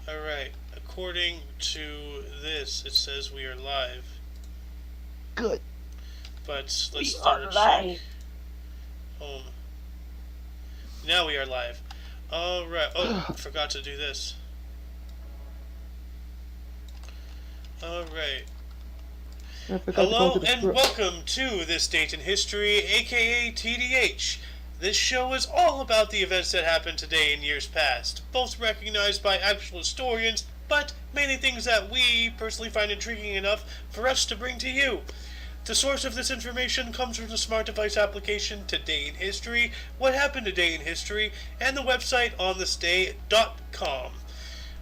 Alright, according to this, it says we are live. Good. But let's We double are check. live. Home. Now we are live. Alright, oh, forgot to do this. Alright. I forgot to go to Hello the and script. welcome to This Date in History, aka TDH. This show is all about the events that happened today and years past, both recognized by actual historians, but mainly things that we personally find intriguing enough for us to bring to you. The source of this information comes from the smart device application Today in History, What Happened Today in History, and the website onthisday.com.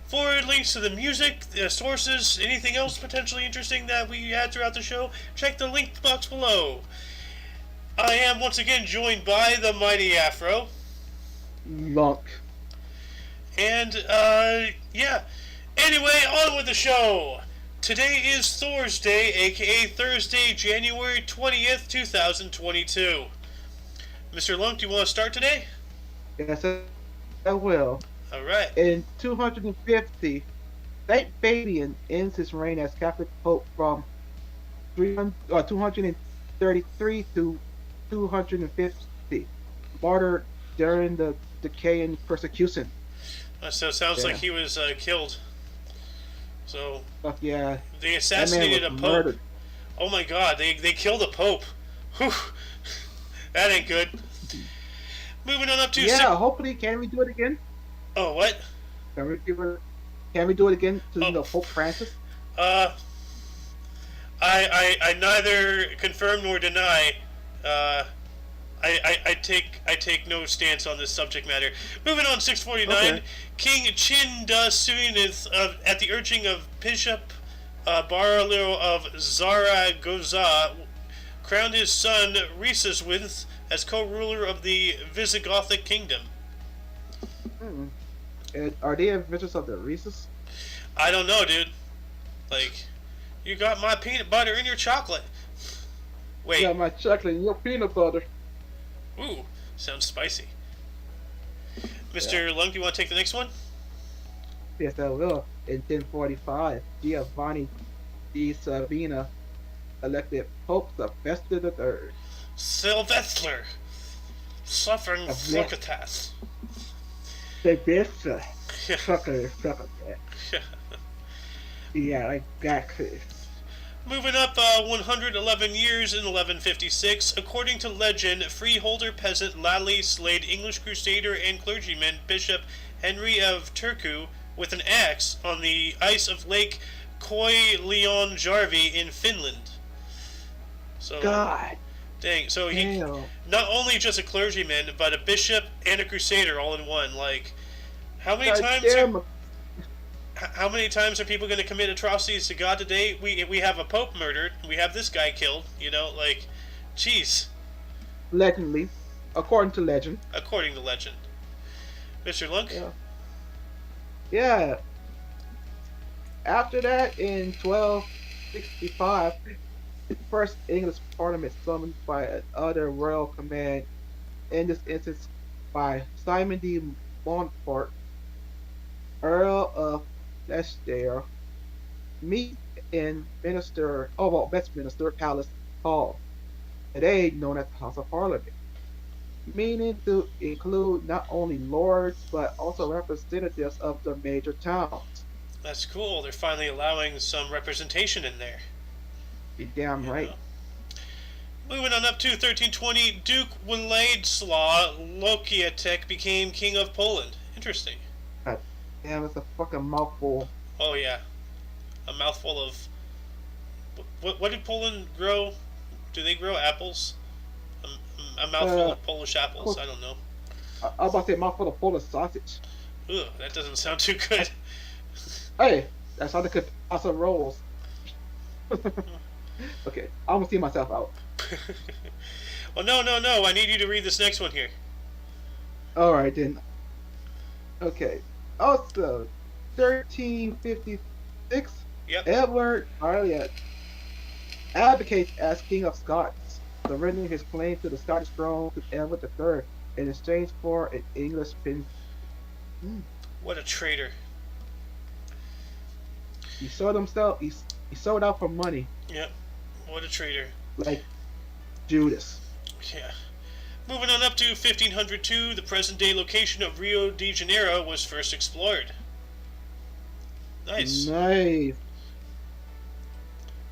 For links to the music, sources, anything else potentially interesting that we had throughout the show, check the link box below. I am once again joined by the mighty Afro. Lunk. And, yeah. Anyway, on with the show. Today is Thursday, aka Thursday, January 20th, 2022. Mr. Lunk, do you want to start today? Yes, I will. Alright. In 250, Saint Fabian ends his reign as Catholic Pope from 233 to 250, martyred during the Deccan persecution. So it sounds like Yeah. he was killed. So Yeah, they that man assassinated was a pope. murdered. Oh my god, they killed a pope. Whew. That ain't good. Moving on up to Yeah, hopefully, can we do it again? Oh, what? Can we give it? Can we do it again to Oh, Pope Francis? uh, I neither confirm nor deny. Uh, I take no stance on this subject matter. Moving on, 649. Okay. King Chinda Sunith, at the urging of Bishop Barlow of Zaragoza, crowned his son Resuswith as co-ruler of the Visigothic kingdom. Hmm. And are they adventures of the Reese's? I don't know, dude. Like, you got my peanut butter in your chocolate. Wait. Yeah, my chocolate and your peanut butter. Ooh, sounds spicy. Yeah. Mr. Lung, do you want to take the next one? Yes, I will. In 1045, Giovanni di Sabina elected Pope Sylvester III. Sylvester. Suffering Sylvester. Flockatas. Sylvester. Sucker. Yeah, like that. Moving up 111 years in 1156, according to legend, freeholder peasant Lally slayed English crusader and clergyman Bishop Henry of Turku with an axe on the ice of Lake Koileonjärvi in Finland. So, God. dang. So he Damn. not only just a clergyman, but a bishop and a crusader all in one. Like, how many God times? damn. How many times are people going to commit atrocities to God today? We have a pope murdered. We have this guy killed. You know, like, jeez. Legendly. According to legend. According to legend, Mr. Lunk. Yeah. Yeah. After that, in 1265, the first English Parliament summoned by another royal command, in this instance by Simon de Montfort, Earl of Leicester, meet in Westminster Palace Hall, today known as the House of Parliament, meaning to include not only lords but also representatives of the major towns. That's cool. They're finally allowing some representation in there. You're damn You right. know. Moving on up to 1320, Duke Władysław Lokiatek became king of Poland. Interesting. God damn, it's a fucking mouthful. Oh yeah, a mouthful of. What did Poland grow? Do they grow apples? A mouthful Uh, of Polish apples. I don't know. I was about to say mouthful of Polish sausage. Ugh, that doesn't sound too good. Hey, that's how they could also rolls. Okay, I'm gonna see myself out. Well, no. I need you to read this next one here. All right then. Okay. Also, 1356, Yep. Edward Elliot advocates as King of Scots, surrendering his claim to the Scottish throne to Edward III in exchange for an English pension. What a traitor. He sold himself. He sold out for money, Yep. What a traitor. like Judas. Yeah. Moving on up to 1502, the present-day location of Rio de Janeiro was first explored. Nice. Nice.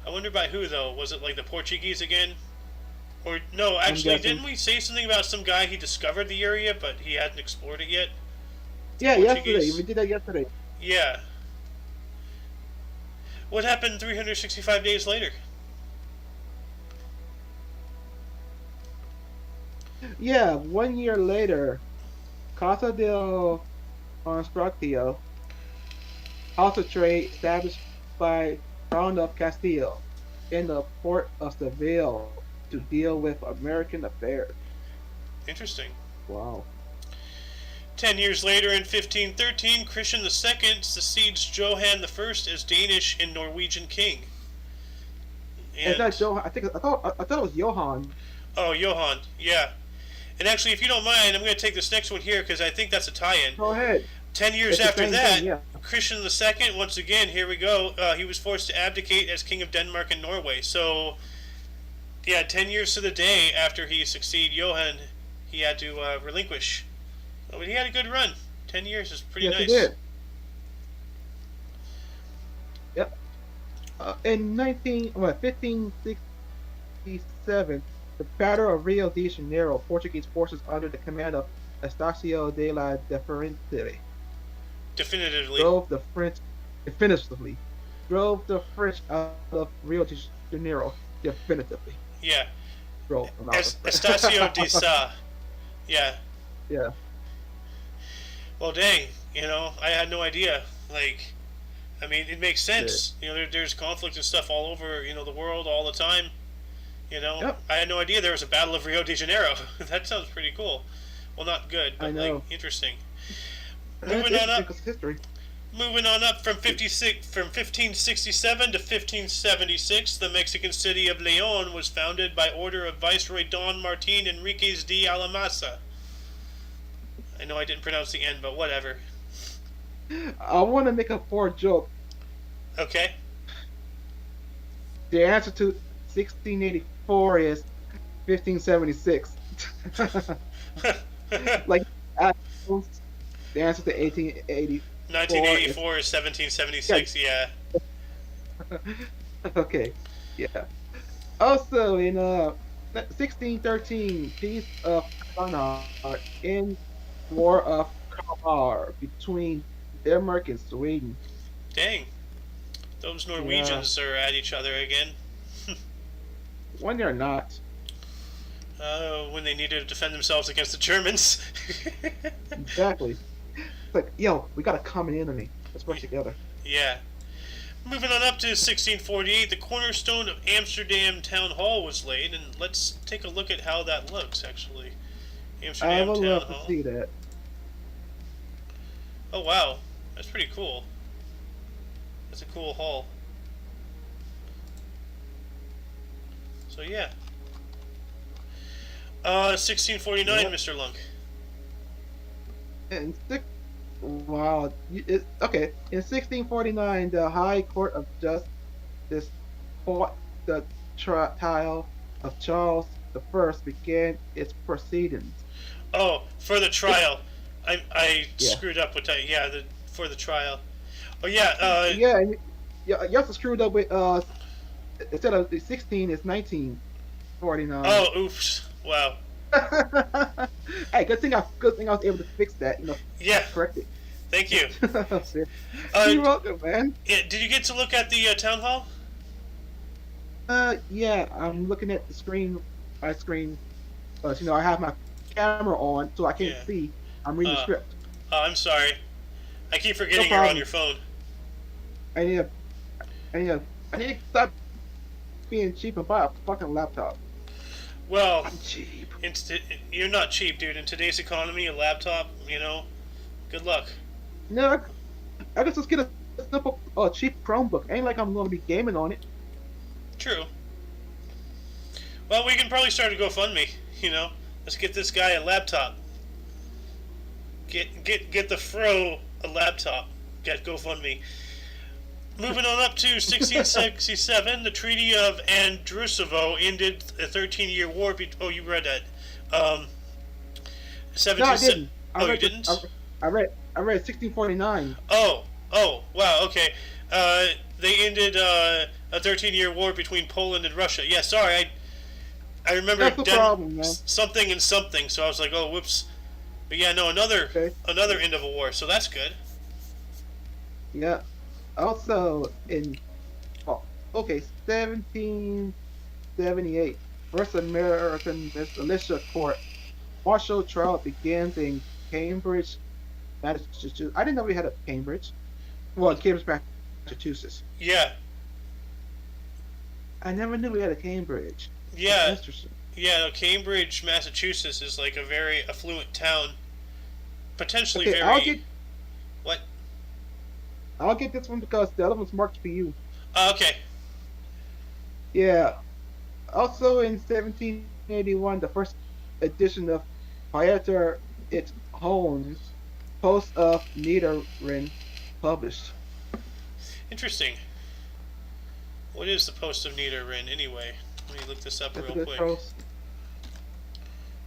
I wonder by who, though. Was it like the Portuguese again? Or, no, I'm actually, guessing. didn't we say something about some guy he discovered the area, but he hadn't explored it yet? Yeah, yesterday Portuguese? we did that yesterday. Yeah. What happened 365 days later? Yeah, 1 year later, Casa del Constructio, house of trade established by Crown of Castile in the port of Seville to deal with American affairs. Interesting. Wow. 10 years later, in 1513, Christian II succeeds Johann I as Danish and Norwegian king. It's not And, Johann. I thought it was Johann. oh, Johann, yeah. And actually, if you don't mind, I'm going to take this next one here because I think that's a tie-in. Go ahead. 10 years It's the after same that, thing, yeah. Christian II, once again, here we go, he was forced to abdicate as King of Denmark and Norway. So, yeah, 10 years to the day after he succeeded Johann, he had to relinquish. Oh, but he had a good run. 10 years is pretty Yes, he nice. did. Yep. In 1567, the Battle of Rio de Janeiro, Portuguese forces under the command of Estacio de la Defensive Definitively. drove the French definitively drove the French out of Rio de Janeiro definitively. Yeah. Drove them out of Estacio de Sa. Yeah. Yeah. Well, dang. I had no idea. Like, I mean, it makes sense. There's conflict and stuff all over, the world all the time. Yep. I had no idea there was a Battle of Rio de Janeiro. That sounds pretty cool. Well, not good, I but know. like interesting. It's Moving on up. because history. Moving on up from 1567 to 1576, the Mexican city of Leon was founded by order of Viceroy Don Martin Enriquez de Alamasa. I know I didn't pronounce the N, but whatever. I want to make a poor joke. Okay. The answer to 1684 is 1576. Like, the answer to 1884 1984 is 1776. Yeah. Okay, yeah. Also, in 1613, Peace of Cunard in War of Kalmar between Denmark and Sweden. Dang. Those Yeah, Norwegians are at each other again. when they're not. When they needed to defend themselves against the Germans. Exactly. It's like, yo, we got a common enemy. Let's work together. Yeah. Moving on up to 1648, the cornerstone of Amsterdam Town Hall was laid, and let's take a look at how that looks, actually. I Amsterdam would Town love to Hall. see that. Oh, wow. That's pretty cool. That's a cool hall. So, yeah. 1649, Yep. Mr. Lunk. And wow. Okay. In 1649, the High Court of Justice fought the trial of Charles I began its proceedings. Oh, for the trial. I Yeah. screwed up with that. Yeah, for the trial. Oh, yeah, Yeah, and you also screwed up with instead of the 16, it's 1949. oh, oops. Wow. Hey, good thing I was able to fix that. Yeah, Correct it. thank you. You're Uh, welcome, man. yeah, did you get to look at the town hall? Yeah, I'm looking at the screen. My screen. I have my camera on, so I can't Yeah. see. I'm reading the Uh, script. oh, I'm sorry. I keep No forgetting you're on problem. your phone. I need a, I need to stop being cheap and buy a fucking laptop. Well, I'm cheap. you're not cheap, dude. In today's economy, a laptop, good luck. No, I guess just get a simple, cheap Chromebook. Ain't like I'm gonna be gaming on it. True. Well, we can probably start a GoFundMe. Let's get this guy a laptop. Get the fro a laptop. Get GoFundMe. Moving on up to 1667, the Treaty of Andrusovo ended a 13-year war. Oh, you read that. Um, No, 17. I didn't. Oh, you didn't? I read 1649. Oh, wow. Okay. They ended a 13-year war between Poland and Russia. Yeah, sorry, I remember That's the problem, man. something and something. So I was like, oh, whoops. But yeah, no, Okay. another end of a war. So that's good. Yeah. Also in oh, okay, 1778, first American militia court martial trial begins in Cambridge, Massachusetts. I didn't know we had a Cambridge. Well, Cambridge, Massachusetts. Yeah, I never knew we had a Cambridge. That's yeah, interesting. yeah. No, Cambridge, Massachusetts is like a very affluent town, potentially Okay, very what? I'll get this one because the other one's marked for you. Okay. Yeah. Also in 1781, the first edition of Pieter It Holmes, Post of Niederrhein, published. Interesting. What is the Post of Niederrhein anyway? Let me look this up That's a real good quick. post.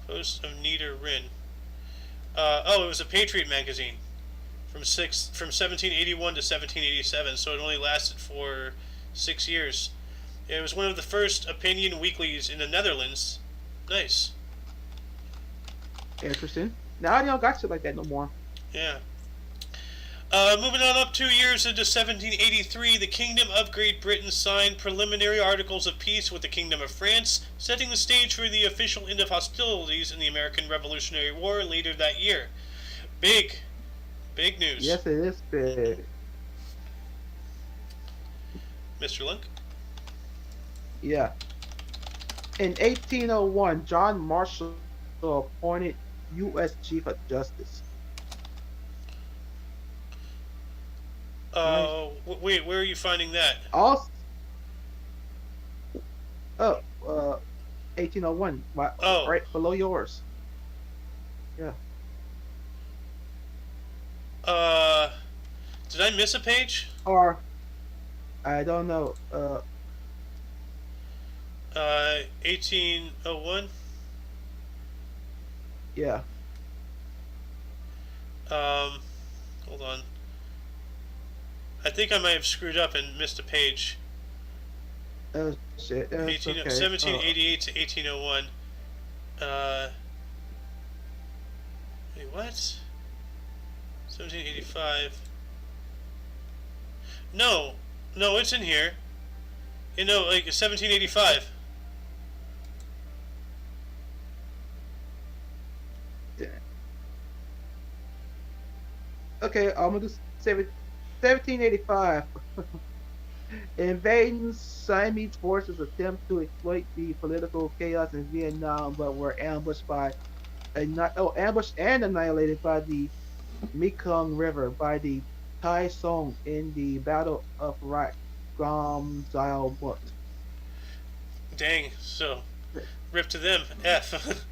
Post of Niederrhein. It was a Patriot magazine from 1781 to 1787, so it only lasted for 6 years. It was one of the first opinion weeklies in the Netherlands. Nice. Interesting. Now I don't got shit like that no more. Yeah. Moving on up 2 years into 1783, the Kingdom of Great Britain signed preliminary articles of peace with the Kingdom of France, setting the stage for the official end of hostilities in the American Revolutionary War later that year. Big, big news. Yes, it is big. Mr. Lunk? Yeah. In 1801, John Marshall appointed U.S. Chief of Justice. Wait, where are you finding that? Also, oh, 1801, Oh, right below yours. Yeah. uh, did I miss a page? Or I don't know. 1801? Yeah. Hold on. I think I might have screwed up and missed a page. Oh shit. It's 18, okay. 1788 to 1801. Wait, what? 1785. No, it's in here. You know, like 1785. Yeah. Okay, I'm gonna do 1785. Invading Siamese forces attempt to exploit the political chaos in Vietnam, but were ambushed and annihilated by the Mekong River by the Tai Song in the Battle of Rak Grom Zile Mut. Dang, so rip to them. F.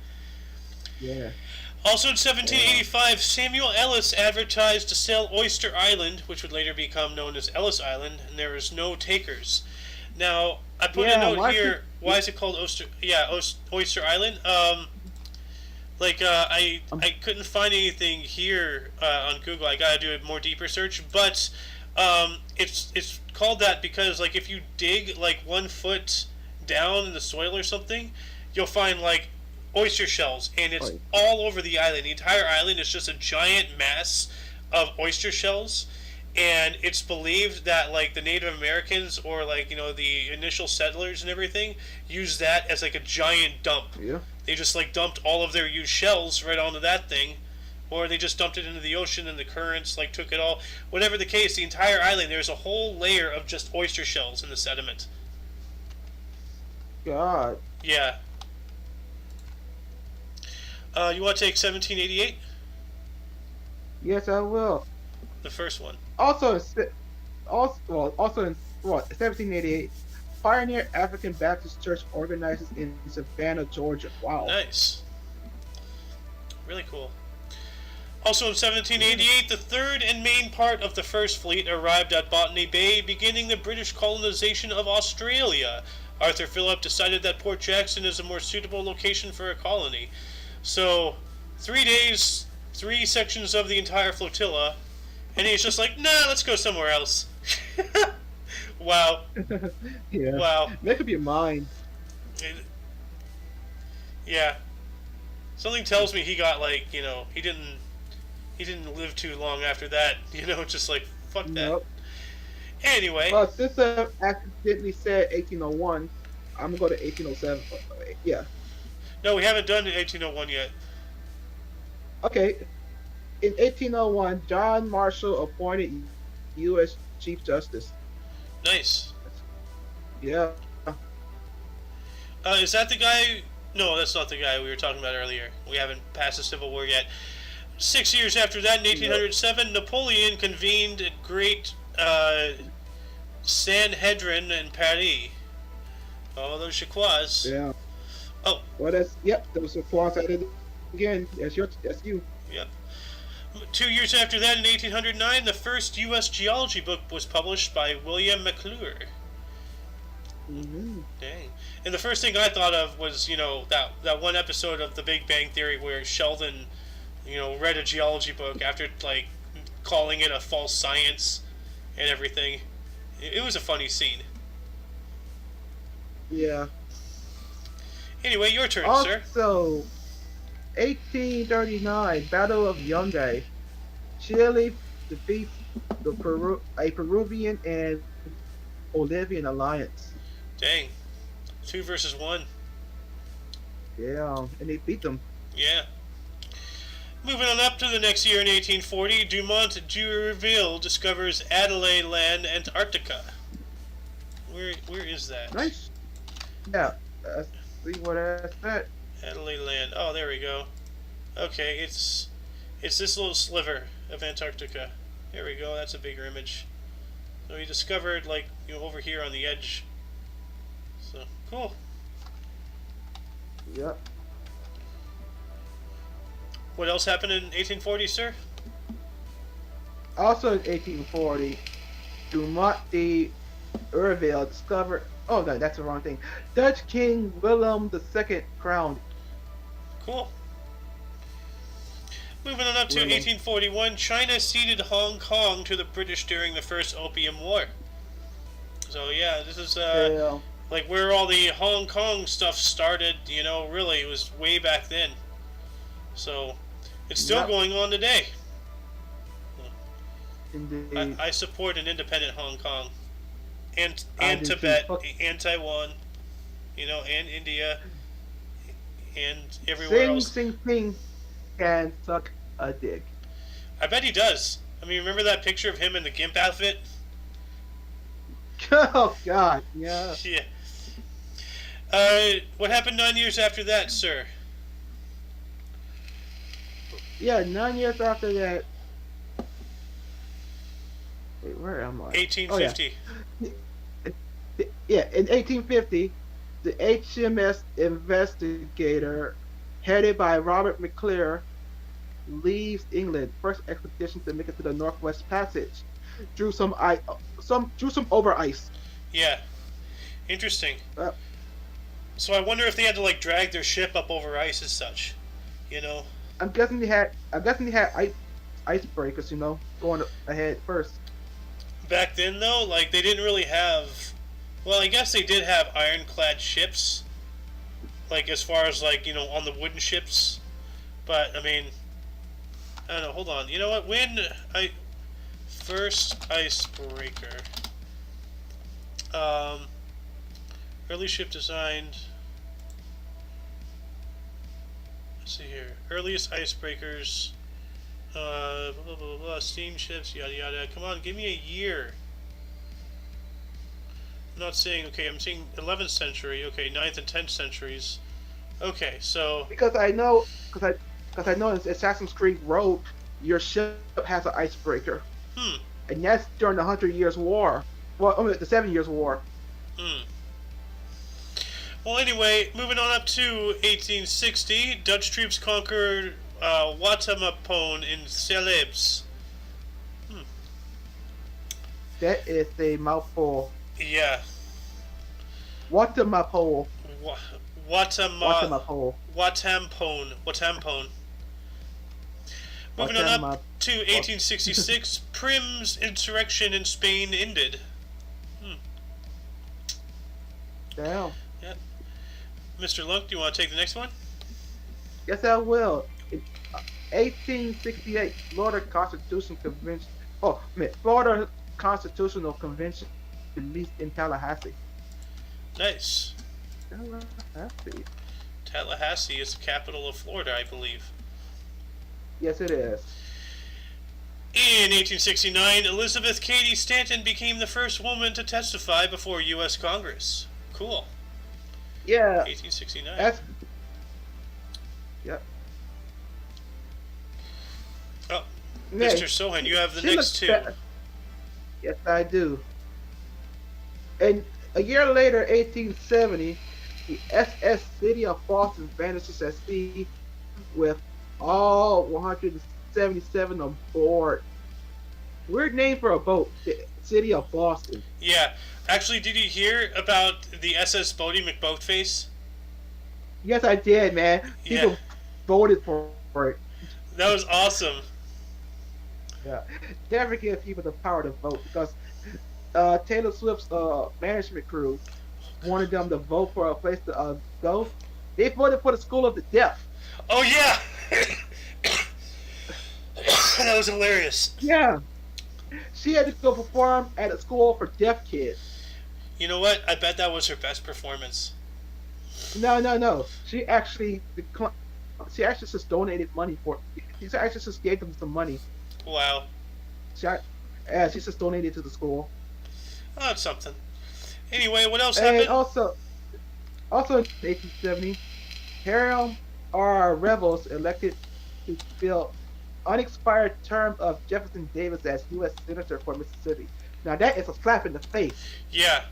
Yeah. Also in Yeah. 1785, Samuel Ellis advertised to sell Oyster Island, which would later become known as Ellis Island, and there was no takers. Now, I put a Yeah, note why here. Why is it called Oyster? Yeah, Oyster Island. I couldn't find anything here on Google. I gotta do a more deeper search, but it's called that because like if you dig like 1 foot down in the soil or something, you'll find like oyster shells, and it's Oh, all over the island. The entire island is just a giant mass of oyster shells, and it's believed that like the Native Americans or like the initial settlers and everything used that as like a giant dump. yeah. They just like dumped all of their used shells right onto that thing, or they just dumped it into the ocean and the currents like took it all. Whatever the case, the entire island, there's a whole layer of just oyster shells in the sediment. God. Yeah. You want to take 1788? Yes, I will. The first one. Also, also in 1788, Pioneer African Baptist Church organizes in Savannah, Georgia. Wow. Nice. Really cool. Also in 1788, the third and main part of the First Fleet arrived at Botany Bay, beginning the British colonization of Australia. Arthur Phillip decided that Port Jackson is a more suitable location for a colony. So, 3 days, 3 sections of the entire flotilla, and he's just like, nah, let's go somewhere else. Wow. Yeah. Wow. That could be mine. Yeah. Something tells me he got like, he didn't live too long after that, just like, fuck that. Nope. Anyway. Well, since I accidentally said 1801, I'm going to go to 1807. Yeah. No, we haven't done 1801 yet. Okay. In 1801, John Marshall appointed U.S. Chief Justice. Nice. Yeah. Is that the guy? No, that's not the guy we were talking about earlier. We haven't passed the Civil War yet. 6 years after that, in 1807, Napoleon convened a great Sanhedrin in Paris. Oh, those Chaquois. Yeah. Oh. Well, that was a clause added again. That's you. Yep. 2 years after that, in 1809, the first U.S. geology book was published by William McClure. Mm-hmm. Dang. And the first thing I thought of was, that one episode of The Big Bang Theory where Sheldon, read a geology book after, like, calling it a false science and everything. It was a funny scene. Yeah. Anyway, your turn, sir. Also, 1839, Battle of Yungay. Chile defeats a Peruvian and Bolivian alliance. Dang. 2 versus 1. Yeah, and they beat them. Yeah. Moving on up to the next year in 1840, Dumont d'Urville discovers Adelaide Land, Antarctica. Where is that? Nice. Yeah, let's see what I said. Adelaide Land. Oh, there we go. Okay, it's this little sliver of Antarctica. There we go. That's a bigger image. So he discovered, like, over here on the edge. So, cool. Yep. What else happened in 1840, sir? Also in 1840, Dumont d'Urville discovered... Oh, no, that's the wrong thing. Dutch King Willem II crowned. Cool. Moving on up to 1841, China ceded Hong Kong to the British during the First Opium War. So, yeah, this is, like, where all the Hong Kong stuff started, really, it was way back then. So, it's still going on today. Indeed. I support an independent Hong Kong. And Tibet, and Taiwan, and India, and everywhere else. Sing Ping can suck a dick. I bet he does. I mean, remember that picture of him in the gimp outfit? Oh, God, yeah. Yeah. What happened 9 years after that, sir? Yeah, 9 years after that. Wait, where am I? 1850. Oh, yeah, in 1850, the HMS Investigator, headed by Robert McClure, leaves England. First expedition to make it to the Northwest Passage. Drew some over ice. Yeah, interesting. So I wonder if they had to like drag their ship up over ice as such. I'm guessing they had icebreakers, going ahead first. Back then, though, like they didn't really have. Well, I guess they did have ironclad ships, like as far as like on the wooden ships, but I mean, I don't know. Hold on. You know what? First icebreaker. Early ship designed. Let's see here. Earliest icebreakers. Blah, blah, blah, blah, steamships, yada yada. Come on, give me a year. I'm not saying, okay, I'm saying 11th century, okay, 9th and 10th centuries. Okay, so... Because I know in Assassin's Creed Rogue, your ship has an icebreaker. And that's during the 100 Years' War. Well, the 7 Years' War. Well, anyway, moving on up to 1860, Dutch troops conquered Watamapone in Celebes. Hmm. That is a mouthful. Yeah. Watamapole. Wa- Watama Watamapole. Watampone. Moving on up Watama. to 1866, Prim's insurrection in Spain ended. Hmm. Damn. Yeah. Mr. Lunk, do you want to take the next one? Yes, I will. In 1868, Florida Constitution Convention. Oh, man, Florida Constitutional Convention released in Tallahassee. Nice. Tallahassee. Tallahassee is the capital of Florida, I believe. Yes, it is. In 1869, Elizabeth Cady Stanton became the first woman to testify before U.S. Congress. Cool. Yeah, 1869. that's. Yep. Oh, Next, Mr. Sohan, you have the she next looks two. Yes, I do. And a year later, 1870, the SS City of Boston vanishes at sea with all 177 on board. Weird name for a boat, the City of Boston. Yeah. Actually, did you hear about the SS Bodie McBoatface? Yes, I did, man. Yeah. People voted for it. That was awesome. Yeah. Never give people the power to vote because Taylor Swift's management crew wanted them to vote for a place to go. They voted for the School of the Deaf. Oh, yeah! That was hilarious. Yeah. She had to go perform at a school for deaf kids. You know what? I bet that was her best performance. No. She actually just donated money for it. She actually just gave them some money. Wow. She just donated to the school. Oh, that's something. Anyway, what else And happened? also in 1870, Harriam R. Rebels elected to fill unexpired term of Jefferson Davis as U.S. Senator for Mississippi. Now that is a slap in the face. Yeah.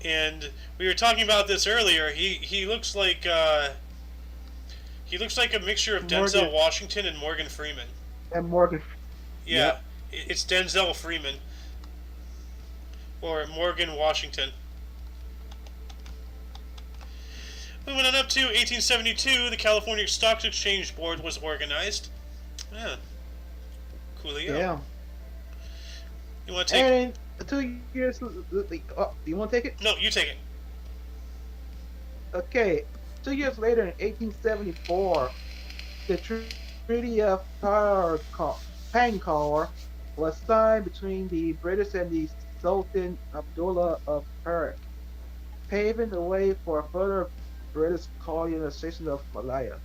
And we were talking about this earlier. He looks like a mixture of Denzel Washington and Morgan Freeman. And Morgan. Yeah, Yep. it's Denzel Freeman or Morgan Washington. Moving on up to 1872, the California Stock Exchange Board was organized. Yeah, coolio. Yeah. You want to take? And 2 years. You want to take it? No, you take it. Okay. 2 years later, in 1874, the Treaty of Pankar was signed between the British and the Sultan Abdullah of Perak, paving the way for further British colonization of Malaya.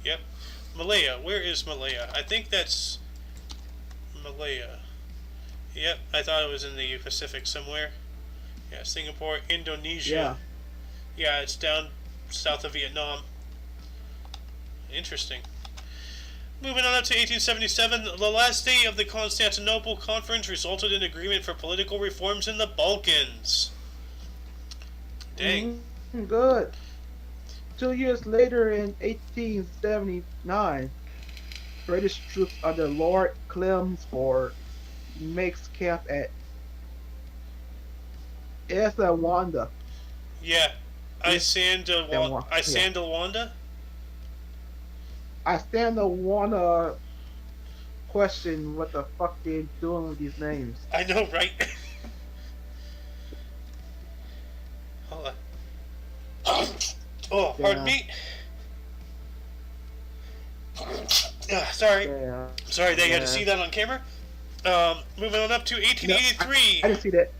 Yep. Malaya. Where is Malaya? I think that's Malaya. Yep, I thought it was in the Pacific somewhere. Yeah, Singapore, Indonesia. Yeah, it's down south of Vietnam. Interesting. Moving on up to 1877, the last day of the Constantinople Conference resulted in agreement for political reforms in the Balkans. Dang. Good. 2 years later, in 1879, British troops under Lord Chelmsford makes camp at Esawanda. Yeah. Isandlwanda? I stand to wanna question what the fuck they're doing with these names. I know, right? Hold on. Oh, pardon me. Sorry. Yeah. Sorry, they had to see that on camera. Moving on up to 1883. I didn't see that.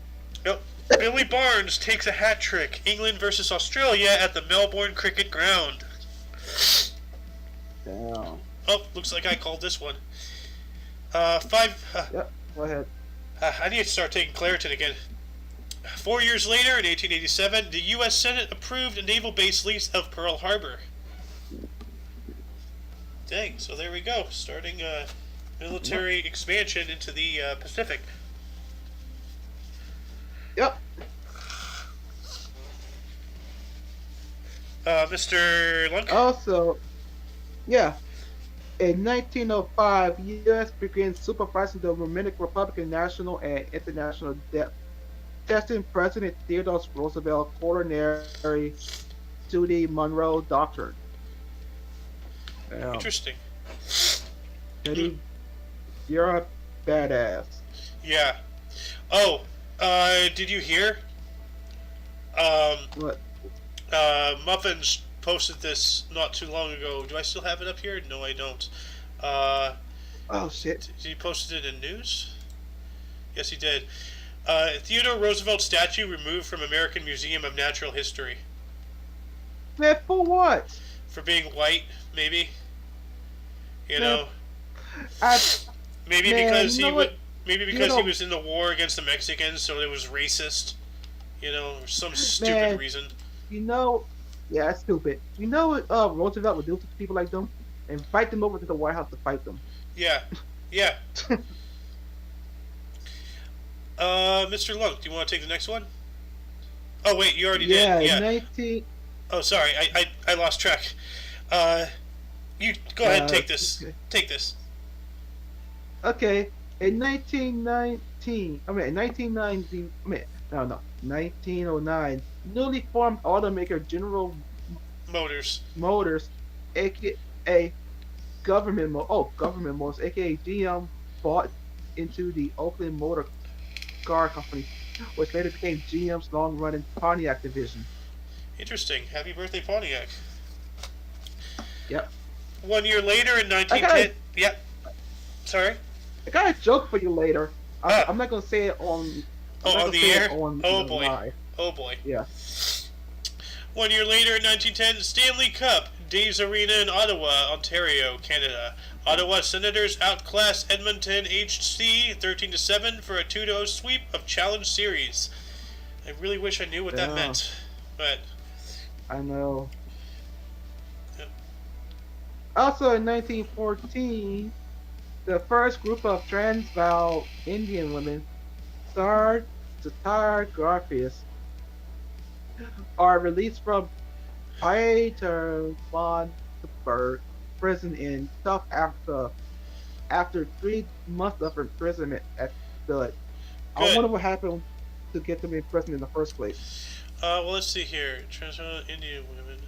Yep. Billy Barnes takes a hat trick. England versus Australia at the Melbourne Cricket Ground. Damn. Oh, looks like I called this one. Yep, go ahead. I need to start taking Claritin again. 4 years later, in 1887, the U.S. Senate approved a naval base lease of Pearl Harbor. Dang, so there we go. Starting military expansion into the Pacific. Yep. Mr. Lunk? Also, Yeah. In 1905, U.S. began supervising the Dominican Republican national and international debt, testing President Theodore Roosevelt corollary to the Monroe Doctrine. Um, Interesting. Hmm. Teddy, you're a badass. Yeah. Oh, did you hear? Um, What? Muffins posted this not too long ago. Do I still have it up here? No, I don't. Uh, Oh shit. he posted it in news? Yes, he did. Theodore Roosevelt statue removed from American Museum of Natural History Man, for what? for being white, maybe. You Man, know, I maybe man, because you he know would, what? maybe You because he know, was in the war against the Mexicans, so it was racist. You know, or some stupid man, reason. you know, yeah, that's stupid. You know what Roosevelt would do to people like them? Invite them over to the White House to fight them. Yeah, yeah. Mr. Lunk, do you want to take the next one? Oh wait, you already did. Yeah, Yeah. 19. Oh, sorry, I lost track. Uh, you go ahead and take this. Okay. Take this. Okay, in 1919, in 1990, no, 1909, newly formed automaker General Motors. Motors, aka Government Motors, aka GM, bought into the Oakland Motor Car Company, which later became GM's long-running Pontiac division. Interesting. Happy birthday, Pontiac. Yep. 1 year later in I got 1910. a, Yep. Sorry. I got a joke for you later. Ah. I'm not gonna say it on. I'm Oh, not on gonna the say air. it on Oh the boy. live. Oh boy. Yeah. 1 year later in 1910, Stanley Cup, Dave's Arena in Ottawa, Ontario, Canada. Ottawa Senators outclassed Edmonton HC 13-7 for a 2-0 sweep of Challenge Series. I really wish I knew what that Yeah. meant, but I know. Yep. Also in 1914, the first group of Transvaal Indian women, Satar Garfias, are released from Pietermaritzburg prison in South Africa after 3 months of imprisonment at the. I Good. wonder what happened to get them in prison in the first place. Well, let's see here. Transvaal Indian women,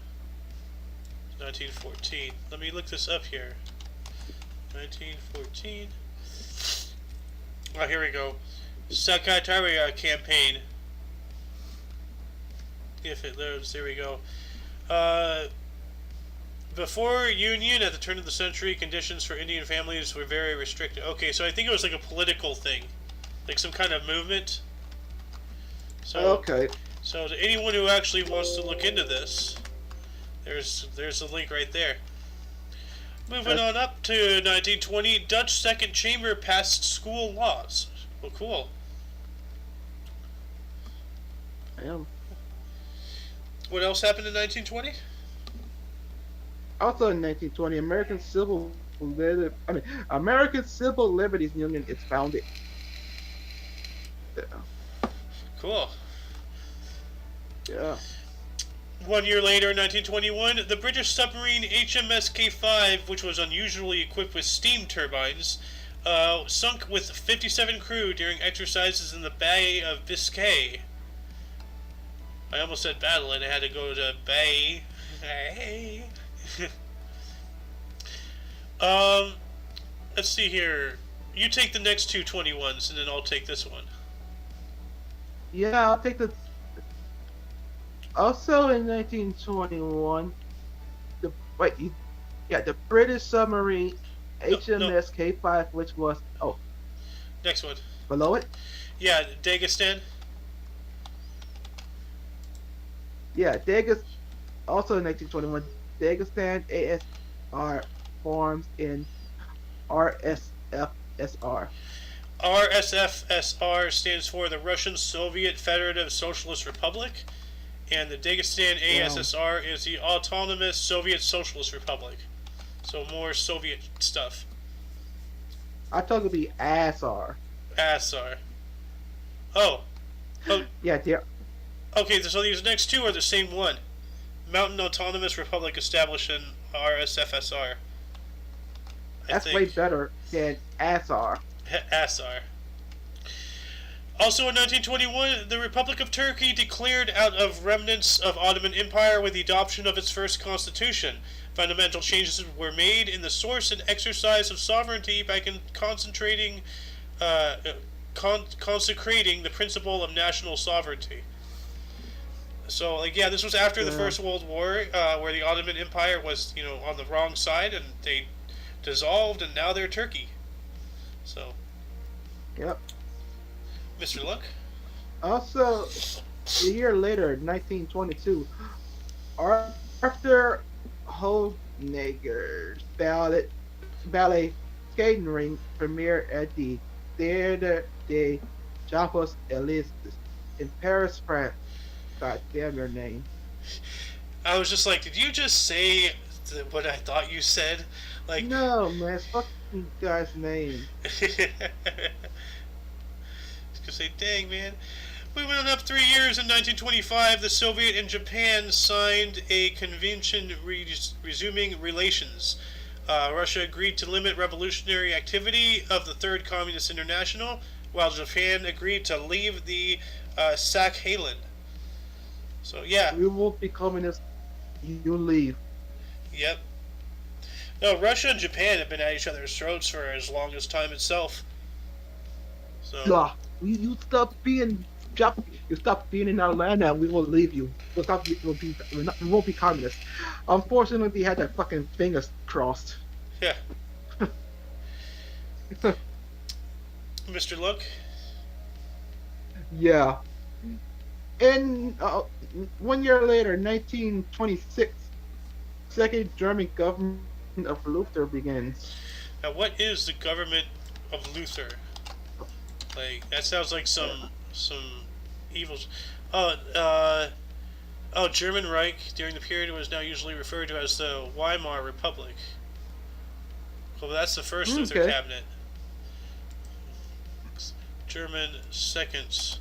1914. Let me look this up here. 1914. Oh, here we go. Secretariat campaign. If it loads, there we go. Before Union, at the turn of the century, conditions for Indian families were very restricted. Okay, so I think it was like a political thing, like some kind of movement. So, Okay. so to anyone who actually wants to look into this, there's a link right there. Moving on up to 1920, Dutch Second Chamber passed school laws. Well, cool. Damn. What else happened in 1920? Also in 1920, American Civil Liberties Union is founded. Yeah. Cool. Yeah. 1 year later, in 1921, the British submarine HMS K5, which was unusually equipped with steam turbines, sunk with 57 crew during exercises in the Bay of Biscay. I almost said battle and I had to go to Bay. Hey. Let's see here. You take the next two 21s and then I'll take this one. Yeah, I'll take the. Also in 1921, the British submarine HMS K5, which was Next one. below it. Yeah, Dagestan. Yeah, also in 1921, Dagestan ASR forms in RSFSR. RSFSR stands for the Russian Soviet Federative Socialist Republic, and the Dagestan ASSR is the Autonomous Soviet Socialist Republic. So more Soviet stuff. I thought it would be ASR. ASR. Oh. Yeah, dear. Okay, so these next two are the same one. Mountain Autonomous Republic established in RSFSR. I That's way think. better than Assar. Assar. Also in 1921, the Republic of Turkey declared out of remnants of Ottoman Empire with the adoption of its first constitution. Fundamental changes were made in the source and exercise of sovereignty by uh, consecrating the principle of national sovereignty. So, like, yeah, this was after the Yeah. First World War, where the Ottoman Empire was, on the wrong side, and they dissolved, and now they're Turkey. So, Yep. Mr. Luck? Also, a year later, 1922, Arthur Honegger's ballet skating ring premiered at the Theatre des Champs Elysees in Paris, France. God damn your name. I was just like, did you just say what I thought you said? Like, No, man, it's fucking guy's name. gonna say, dang, man. Moving on up 3 years in 1925, the Soviet and Japan signed a convention resuming relations. Russia agreed to limit revolutionary activity of the Third Communist International, while Japan agreed to leave the Sakhalin. So, yeah, We won't be communists. You leave. yep. No, Russia and Japan have been at each other's throats for as long as time itself. So, Yeah. You stop being Jap- you stop being in our land and we will leave you. We'll stop. We won't be communists. Unfortunately, we had their fucking fingers crossed. yeah. Mr. Luck? Yeah. And 1 year later, 1926, second German government of Luther begins. Now, what is the government of Luther? Like, that sounds like some evils. Oh, German Reich during the period was now usually referred to as the Weimar Republic. Well, that's the first Luther Okay. cabinet. German second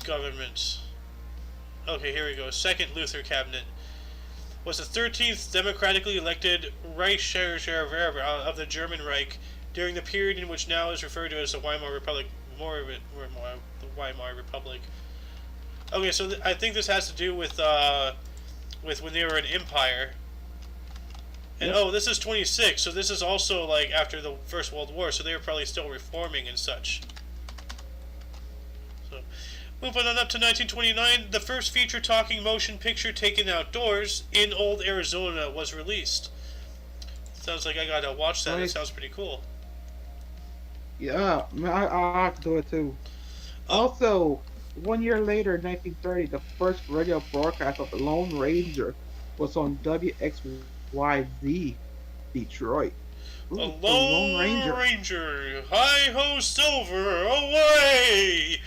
government. Okay, here we go. Second Luther cabinet was the 13th democratically elected Reichsführer of the German Reich during the period in which now is referred to as the Weimar Republic. The Weimar Republic. Okay, so I think this has to do with when they were an empire. And Yep. oh, this is 26, so this is also like after the First World War, so they were probably still reforming and such. So, moving on up to 1929, the first feature talking motion picture taken outdoors in Old Arizona was released. Sounds like I gotta watch that. It Nice. sounds pretty cool. Yeah, man, I have to do it too. Oh, Also, 1 year later, 1930, the first radio broadcast of the Lone Ranger was on WXYZ Detroit. a Ooh, the Lone Lone Ranger. Ranger, hi ho silver, away!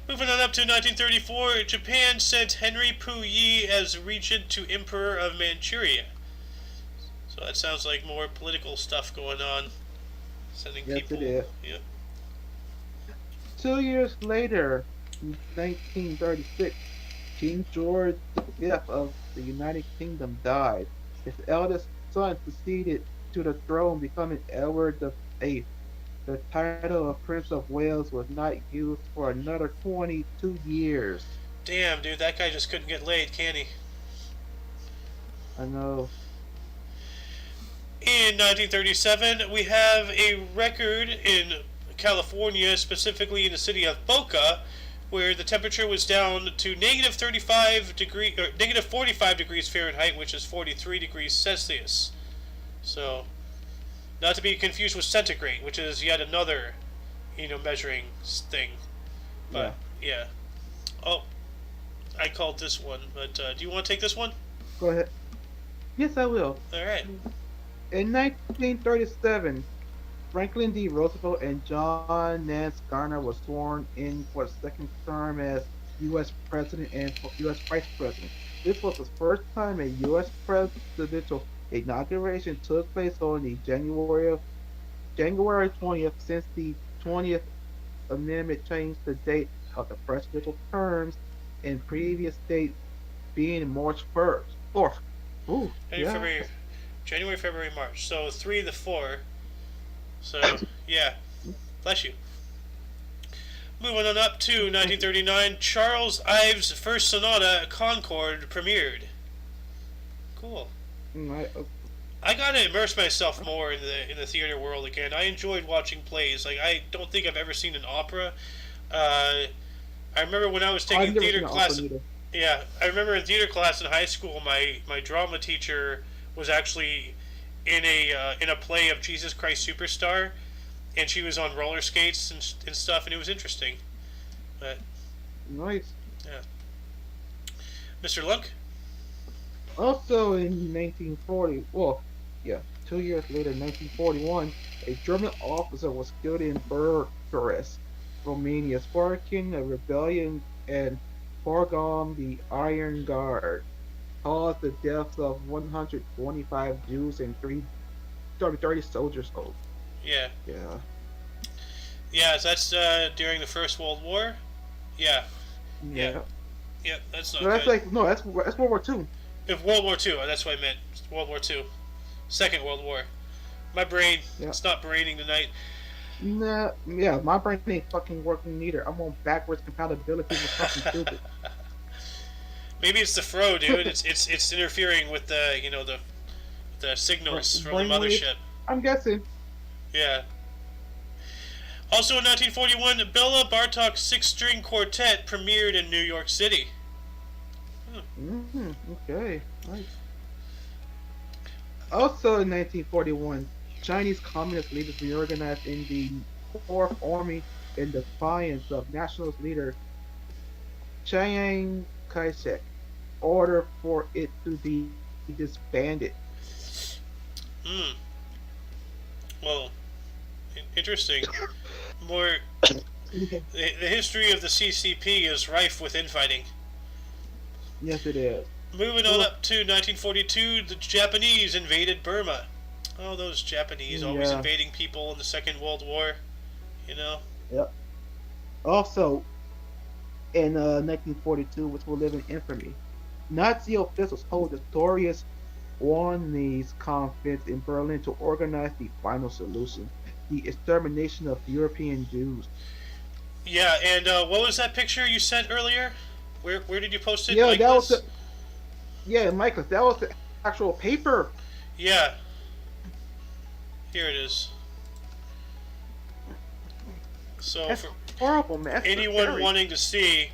Moving on up to 1934, Japan sent Henry Puyi as regent to Emperor of Manchuria. So that sounds like more political stuff going on. Sending Yes, it people. is. Yep. 2 years later, 1936, King George V of the United Kingdom died. His eldest son succeeded to the throne, becoming Edward the Eighth. The title of Prince of Wales was not used for another 22 years. Damn, dude, that guy just couldn't get laid, can he? I know. In 1937, we have a record in California, specifically in the city of Boca, where the temperature was down to negative 35 degree or negative 45 degrees Fahrenheit, which is 43 degrees Celsius. So, not to be confused with centigrade, which is yet another, measuring thing. Yeah. But yeah. Oh, I called this one, but do you want to take this one? Go ahead. Yes, I will. All right. In 1937, Franklin D. Roosevelt and John Nance Garner were sworn in for the second term as U.S. President and U.S. Vice President. This was the first time a U.S. presidential inauguration took place on the January 20th since the 20th Amendment changed the date of the presidential terms in previous states being March 1st. 4th. Ooh, January, yeah. February, January, February, March. So 3 to 4. So yeah, bless you. Moving on up to 1939, Charles Ives' first sonata, Concord, premiered. Cool. Mm, I gotta immerse myself more in the theater world again. I enjoyed watching plays. Like I don't think I've ever seen an opera. Uh, I remember when I was I've taking never theater seen an opera class. neither. Yeah, I remember in theater class in high school, my drama teacher was actually in a play of Jesus Christ Superstar, and she was on roller skates and stuff, and it was interesting. But Nice. yeah, Mr. Lunk. Also in 1940, well, yeah, 2 years later, 1941, a German officer was killed in Bucharest, Romania, sparking a rebellion and foregone the Iron Guard, caused the deaths of 125 Jews and 30 soldiers. Oh, Yeah, yeah, yeah. So that's during the First World War. Yeah, yeah, yeah. yeah. That's No, not that's good. like no, that's World War Two. If World War Two, that's what I meant. World War Two, Second World War. My brain, Yeah. it's not braining tonight. Nah, yeah, my brain ain't fucking working neither. I'm on backwards compatibility with something stupid. Maybe it's the fro, dude. It's interfering with the signals from the Brainwave. mothership. I'm guessing. Yeah. Also in 1941, Bela Bartok's six-string quartet premiered in New York City. Hmm. Okay, nice. Also in 1941, Chinese communist leaders reorganized in the Fourth Army in defiance of nationalist leader Chiang Kai-shek, order for it to be disbanded. Hmm. Well, interesting. More. The history of the CCP is rife with infighting. Yes, it is. Moving on Well, up to 1942, the Japanese invaded Burma. Oh, those Japanese always yeah, invading people in the Second World War. You know. yep. Also, in 1942, which will live in infamy, Nazi officials hold the notorious Warnese Conference in Berlin to organize the final solution, the extermination of European Jews. Yeah, and what was that picture you sent earlier? Where did you post it, Yeah, that was Michaelis? the yeah, Michael, that was the actual paper. Yeah, here it is. So That's for horrible, man. That's anyone scary. wanting to see,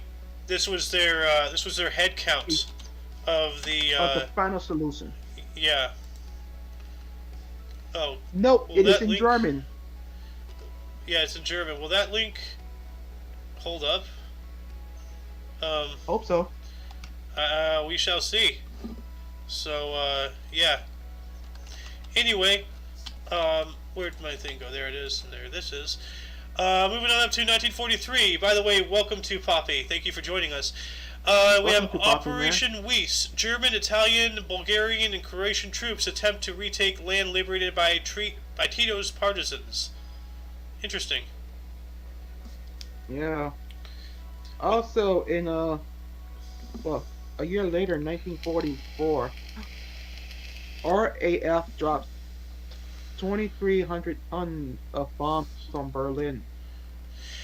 this was their head count of the Of the final solution. yeah. Oh, No, will it is that in link? German. Yeah, it's in German. Will that link hold up? Um, Hope so. we shall see. So yeah. Anyway, where'd my thing go? There it is. And there this is. Moving on up to 1943. By the way, welcome to Poppy. Thank you for joining us. We Welcome have to Poppy, man. Operation Weiss. German, Italian, Bulgarian, and Croatian troops attempt to retake land liberated by Tito's partisans. Interesting. Yeah. Also, in well, a year later, 1944, RAF drops 2,300 tons of bombs on Berlin.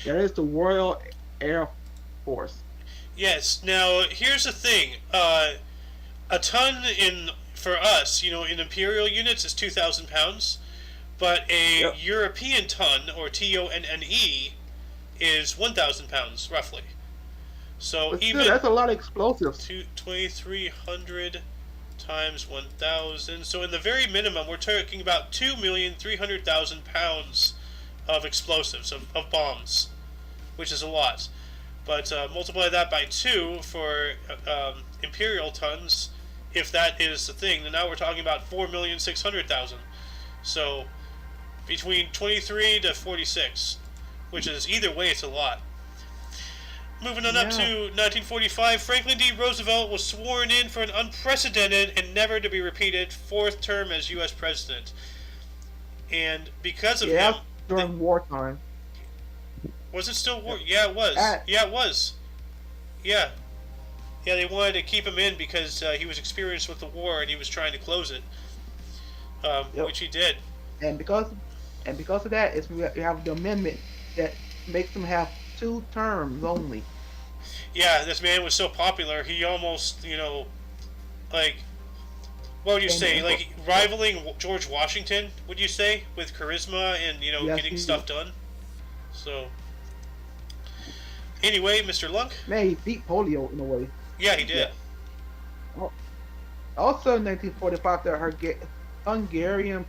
That is the Royal Air Force. Yes. Now, here's the thing. A ton in for us, in imperial units, is 2,000 pounds, but a Yep. European ton, or TONNE, is 1,000 pounds roughly. So But still, even that's a lot of explosives. 2,300 times 1,000. So in the very minimum, we're talking about 2,300,000 pounds of explosives, of bombs, which is a lot. But multiply that by 2 for imperial tons, if that is the thing, then now we're talking about 4,600,000. So between 23 to 46, which is either way, it's a lot. Moving on up Yeah. to 1945, Franklin D. Roosevelt was sworn in for an unprecedented and never to be repeated fourth term as U.S. president. And because of Yeah, him, that's the, during wartime. was it still war? Yep. Yeah, it was. At Yeah, it was. Yeah. Yeah, they wanted to keep him in because he was experienced with the war and he was trying to close it, Yep. which he did. And because of that, we have the amendment that makes them have 2 terms only. Yeah, this man was so popular, he almost, like, what would you And, say, and for, like rivaling George Washington? Would you say with charisma and yes, getting stuff done? So anyway, Mr. Lunk. man, he beat polio in a way. Yeah, he did. Yeah. Al- Also in 1945, the Hungarian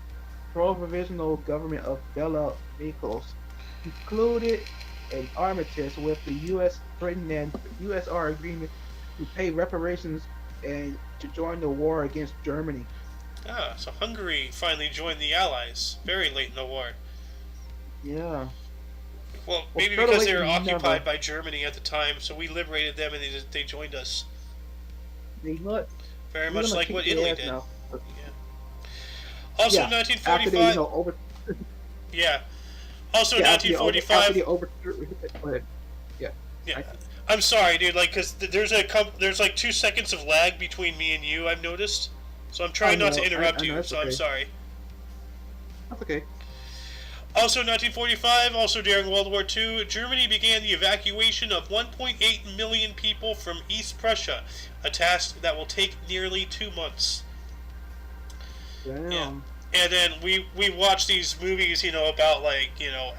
provisional government of Bela Miklos concluded an armistice with the U.S., Britain, and USR agreement to pay reparations and to join the war against Germany. Ah, so Hungary finally joined the Allies very late in the war. Yeah. Well, Well, maybe better because late they were than occupied never. by Germany at the time, so we liberated them and they joined us. They look, Very we're much gonna like kick what their Italy ass did. now. But, Yeah. Also, yeah. After they, 1945. over. Yeah. Also, Yeah. After 1945. they over. But yeah. Yeah. I, I'm sorry, dude. Like, cause there's like 2 seconds of lag between me and you. I've noticed. So I'm I trying not to know. interrupt I know. you. That's So I'm okay. sorry. That's okay. Also, 1945, also during World War II, Germany began the evacuation of 1.8 million people from East Prussia, a task that will take nearly 2 months. Yeah. Damn. And then we watch these movies, about like,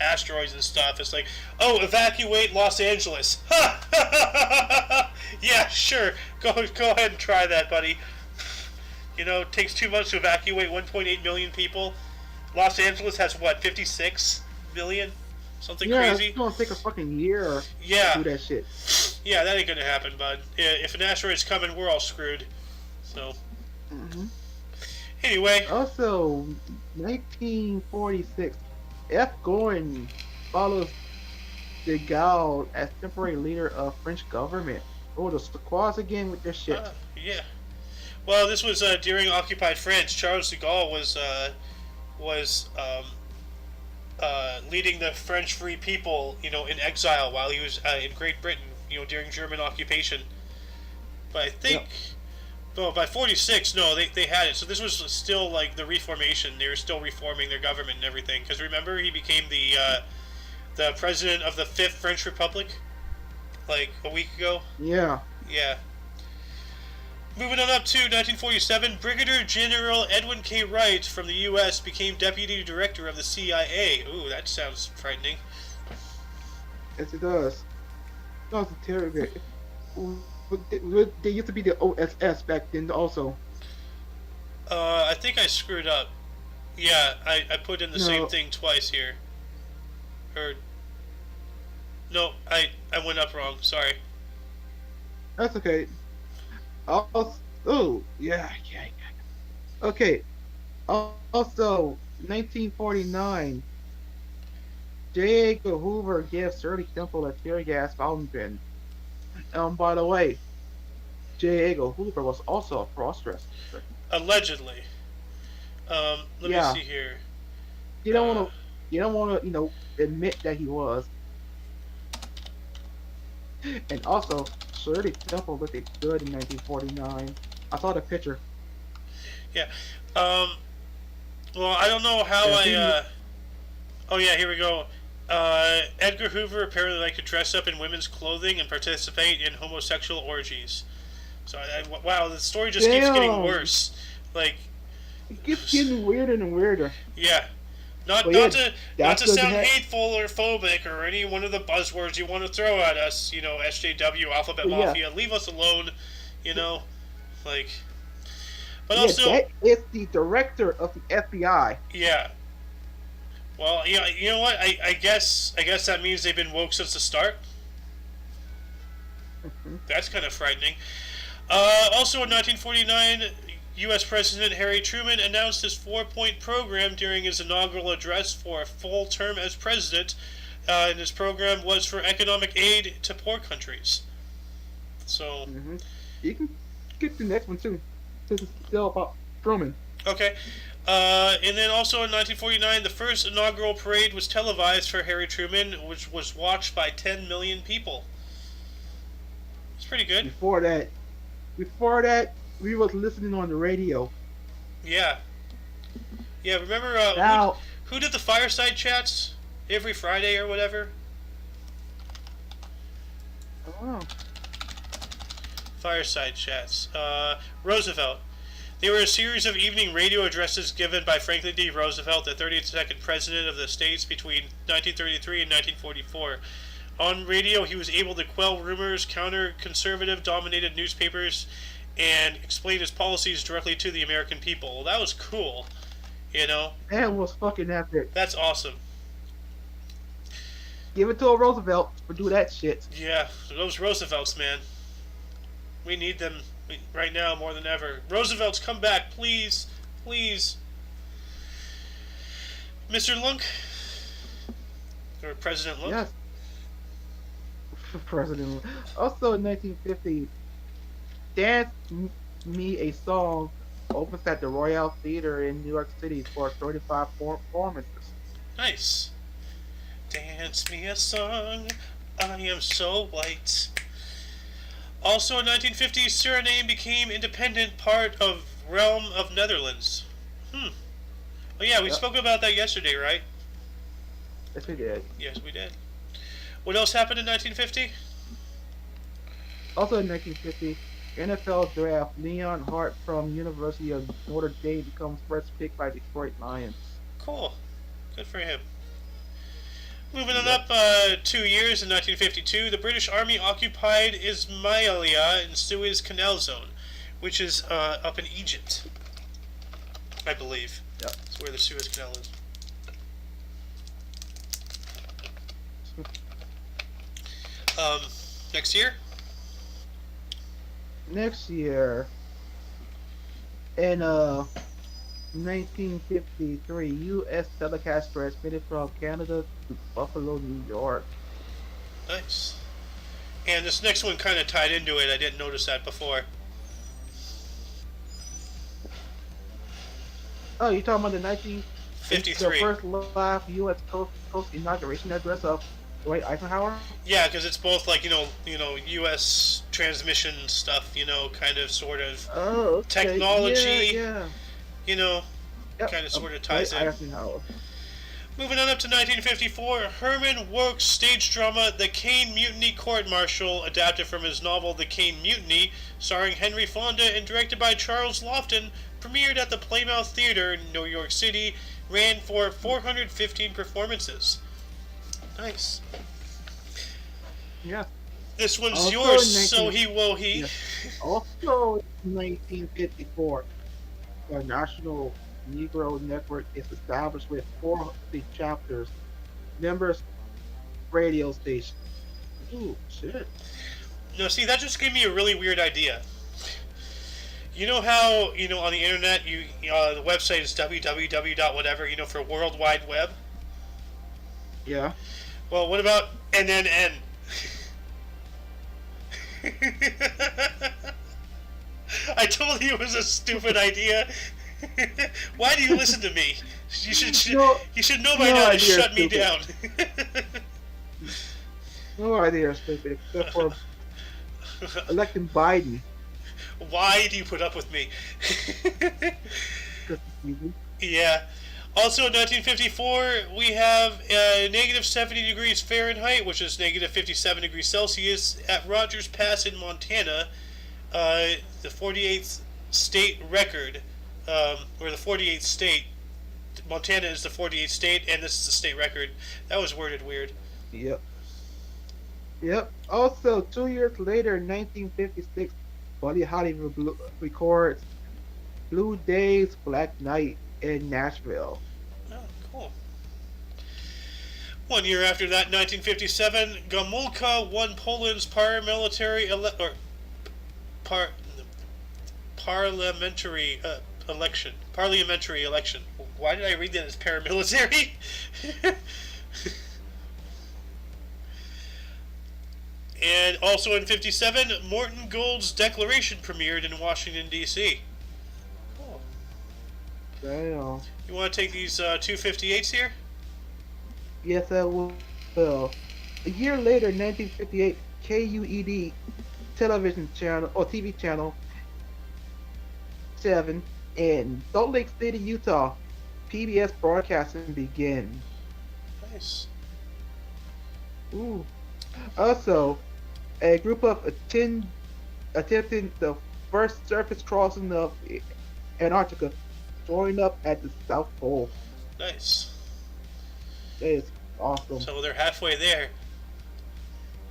asteroids and stuff. It's like, oh, evacuate Los Angeles. Ha! Yeah, sure. Go ahead and try that, buddy. It takes 2 months to evacuate 1.8 million people. Los Angeles has what, 56 million? Something Yeah, crazy? it's gonna take a fucking year to Yeah. do that shit. Yeah, that ain't gonna happen, bud. If an asteroid's coming, we're all screwed. So, Hmm. anyway. Also, 1946, F. Gordon follows de Gaulle as temporary leader of French government. Oh, the squads again with their shit. Yeah. Well, this was during occupied France. Charles de Gaulle was leading the French free people, in exile while he was in Great Britain, during German occupation. But I think, Yep. well, by 46, no, they had it. So this was still like the Reformation. They were still reforming their government and everything. Because remember, he became the president of the Fifth French Republic, like a week ago. Yeah. Yeah. Moving on up to 1947, Brigadier General Edwin K. Wright from the U.S. became Deputy Director of the CIA. Ooh, that sounds frightening. Yes, it does. That was terrible. They used to be the OSS back then, also. I think I screwed up. Yeah, I put in the same No, thing twice here. Or, no, I went up wrong. Sorry. that's okay. Also, oh, yeah, yeah, yeah. Okay. Also, 1949, J. Edgar Hoover gives Shirley Temple a tear gas fountain. By the way, J. Edgar Hoover was also a cross-dresser. Allegedly. Let me Yeah, see here. you don't Uh, want to, you don't want to, admit that he was. And also, Shirley Temple looked good in 1949. I saw the picture. yeah. Um, well, I don't know how Yeah, she. oh yeah, here we go. Edgar Hoover apparently liked to dress up in women's clothing and participate in homosexual orgies. So, wow, the story just keeps getting Damn, worse. Like, it keeps getting weirder and weirder. yeah, not But not yeah, to not that's to the sound heck. hateful or phobic or any one of the buzzwords you want to throw at us. SJW, Alphabet But yeah, Mafia, leave us alone. You know, like, but yeah, also, that is the director of the FBI. yeah. Well, yeah, you know what? I guess that means they've been woke since the start. Mhm. That's kind of frightening. Also in 1949, U.S. President Harry Truman announced his four-point program during his inaugural address for a full term as president, and his program was for economic aid to poor countries. So, Mhm. You can skip the next one too. This is still about Truman. okay. And then also in 1949, the first inaugural parade was televised for Harry Truman, which was watched by 10 million people. It's pretty good. Before that, Before that, we was listening on the radio. Yeah, yeah. Remember Now, who did the fireside chats every Friday or whatever? I don't know. Fireside chats. Roosevelt. They were a series of evening radio addresses given by Franklin D. Roosevelt, the 32nd President of the States, between 1933 and 1944. On radio, he was able to quell rumors, counter conservative dominated newspapers, and explain his policies directly to the American people. That was cool, you know? Man was fucking epic. That's awesome. Give it to a Roosevelt for do that shit. Yeah, those Roosevelts, man. We need them right now more than ever. Roosevelt's come back, please. Please. Mr. Lunk? Or President Lunk? Yes. President. Also in 1950, Dance Me a Song opens at the Royal Theater in New York City for 35 performances. Nice. Dance me a song, I am so white. Also in 1950, Suriname became independent part of Realm of Netherlands. Oh yeah, we Yep. spoke about that yesterday, right? Yes, we did. Yes, we did. What else happened in 1950? Also in 1950, NFL draft Leon Hart from University of Notre Dame becomes first pick by Detroit Lions. Cool. Good for him. Moving on Yep. up 2 years in 1952, the British Army occupied Ismailia in Suez Canal Zone, which is up in Egypt, I believe. Yep. That's where the Suez Canal is. Next year? Next year, in 1953, U.S. telecast transmitted from Canada to Buffalo, New York. Nice. And this next one kind of tied into it. I didn't notice that before. Oh, you're talking about the 19... The 53. first live U.S. Coast inauguration address of Dwight Eisenhower? Yeah, because it's both like U.S. transmission stuff. Kind of, sort of Oh, okay. technology. Yeah. Yep. Kind of, sort of ties Dwight in. Eisenhower. Moving on up to 1954, Herman Wouk's stage drama The Caine Mutiny Court Martial, adapted from his novel The Caine Mutiny, starring Henry Fonda and directed by Charles Lofton, premiered at the Plymouth Theater in New York City, ran for 415 performances. Nice. Yeah. This one's Also yours, in so 19 he will he. Yeah. Also in 1954, the National Negro Network is established with 400 chapters, members, radio station. Ooh, shit. No, see, that just gave me a really weird idea. You know how, on the internet, the website is www. Whatever, for World Wide Web? Yeah. Well, what about NNN? I told you it was a stupid idea. Why do you listen to me? You should know by now to shut me down. No idea, stupid, except for electing Biden. Why do you put up with me? 'Cause it's easy. Yeah. Also in 1954, we have negative 70 degrees Fahrenheit, which is negative 57 degrees Celsius, at Rogers Pass in Montana, the 48th state record, or the 48th state. Montana is the 48th state, and this is the state record. That was worded weird. Yep. Yep. Also, 2 years later, in 1956, Buddy Holly records Blue Days, Black Night in Nashville. Oh, cool. 1 year after that, 1957, Gomulka won Poland's parliamentary election. Parliamentary election. Why did I read that as paramilitary? And also in 57, Morton Gold's Declaration premiered in Washington, D.C. Cool. Damn. You want to take these 258s here? Yes, I will. A year later, in 1958, KUED television channel or TV channel 1967, in Salt Lake City, Utah, PBS broadcasting began. Nice. Ooh. Also, a group of attempting the first surface crossing of Antarctica, showing up at the South Pole. Nice. That is awesome. So they're halfway there.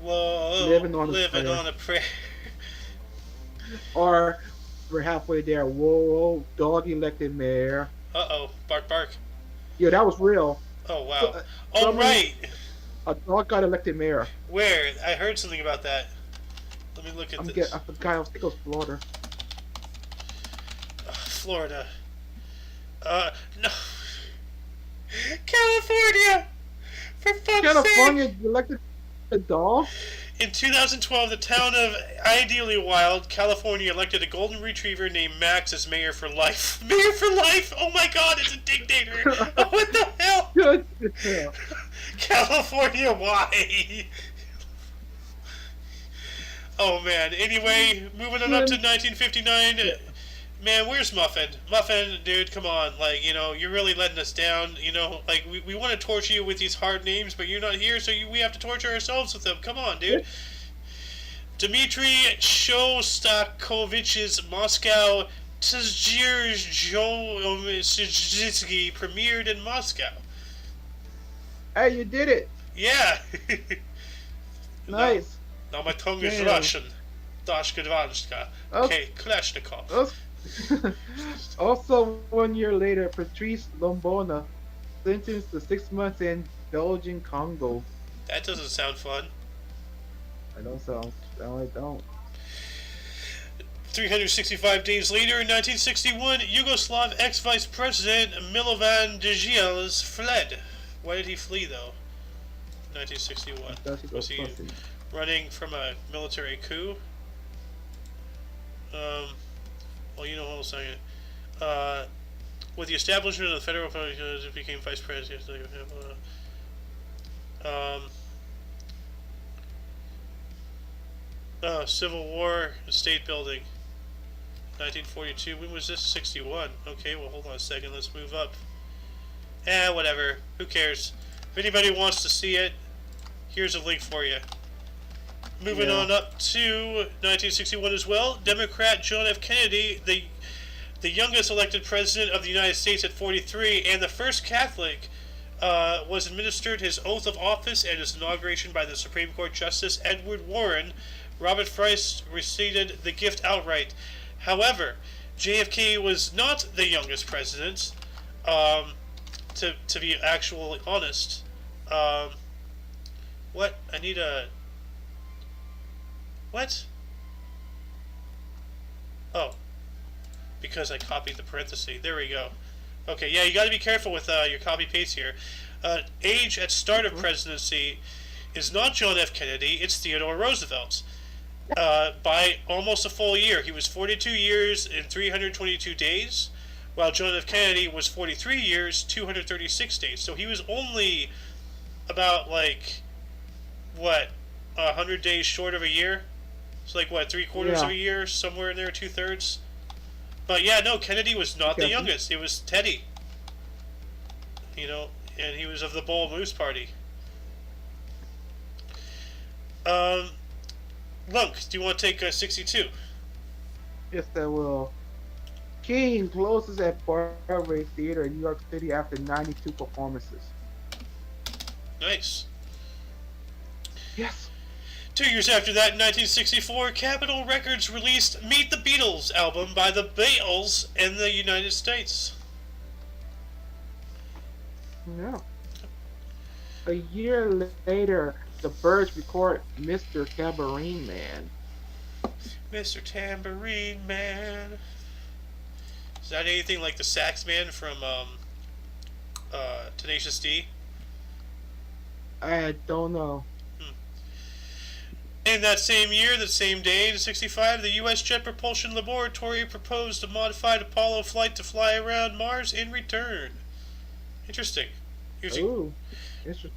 Whoa, Living on a living prayer. on a prayer. Or we're halfway there. Whoa, dog elected mayor. Uh-oh, bark bark. Yeah, that was real. Oh, So, wow. Oh, someone, right. a dog got elected mayor. Where? I heard something about that. Let me look at this. I forgot. I think it was Florida. Florida. No. California! For fuck's sake! California elected a dog. In 2012, the town of Ideally Wild, California, elected a golden retriever named Max as mayor for life. Mayor for life? Oh my god, it's a dictator! What the hell? Good hell. California, why? Oh man. Anyway, moving on up to 1959. Man, where's Muffin? Muffin, dude, come on. Like, you're really letting us down. Like, we want to torture you with these hard names, but you're not here, so we have to torture ourselves with them. Come on, dude. Dmitry Shostakovich's Moscow Tzhirdzhitsky premiered in Moscow. Hey, you did it. Yeah. Nice. Now my tongue is Damn. Russian. Dashkadvanshka. Okay, Kalashnikov. Also, 1 year later, Patrice Lombona sentenced to 6 months in Belgian Congo. That doesn't sound fun. I don't sound. No, I don't. 365 days later, in 1961, Yugoslav ex-vice president Milovan Djigels fled. Why did he flee, though? 1961. Was he running from a military coup? Well, hold on a second. With the establishment of the federal public, it became vice president. Civil War, state building. 1942. When was this? 61. Okay, well, hold on a second. Let's move up. Whatever. Who cares? If anybody wants to see it, here's a link for you. Moving on up to 1961 as well. Democrat John F. Kennedy, the youngest elected president of the United States at 43, and the first Catholic, was administered his oath of office and his inauguration by the Supreme Court Justice Edward Warren. Robert Fryst received the gift outright. However, JFK was not the youngest president, to be actually honest. What? I need a... What? Oh. Because I copied the parenthesis. There we go. Okay, yeah, you gotta be careful with your copy-paste here. Age at start of presidency is not John F. Kennedy, it's Theodore Roosevelt. By almost a full year. He was 42 years and 322 days, while John F. Kennedy was 43 years, 236 days. So he was only about, 100 days short of a year? So, 3/4 of a year? Somewhere in there, 2/3? But yeah, no, Kennedy was not the youngest. It was Teddy. And he was of the Bull Moose Party. Lunk, do you want to take 62? Yes, I will. King closes at Broadway Theater in New York City after 92 performances. Nice. Yes. 2 years after that, in 1964, Capitol Records released Meet the Beatles album by the Beatles in the United States. Yeah. A year later, the Byrds record Mr. Tambourine Man. Mr. Tambourine Man. Is that anything like the sax man from Tenacious D? I don't know. In that same year, that same day, in 65, the U.S. Jet Propulsion Laboratory proposed a modified Apollo flight to fly around Mars in return. Interesting. Ooh, interesting.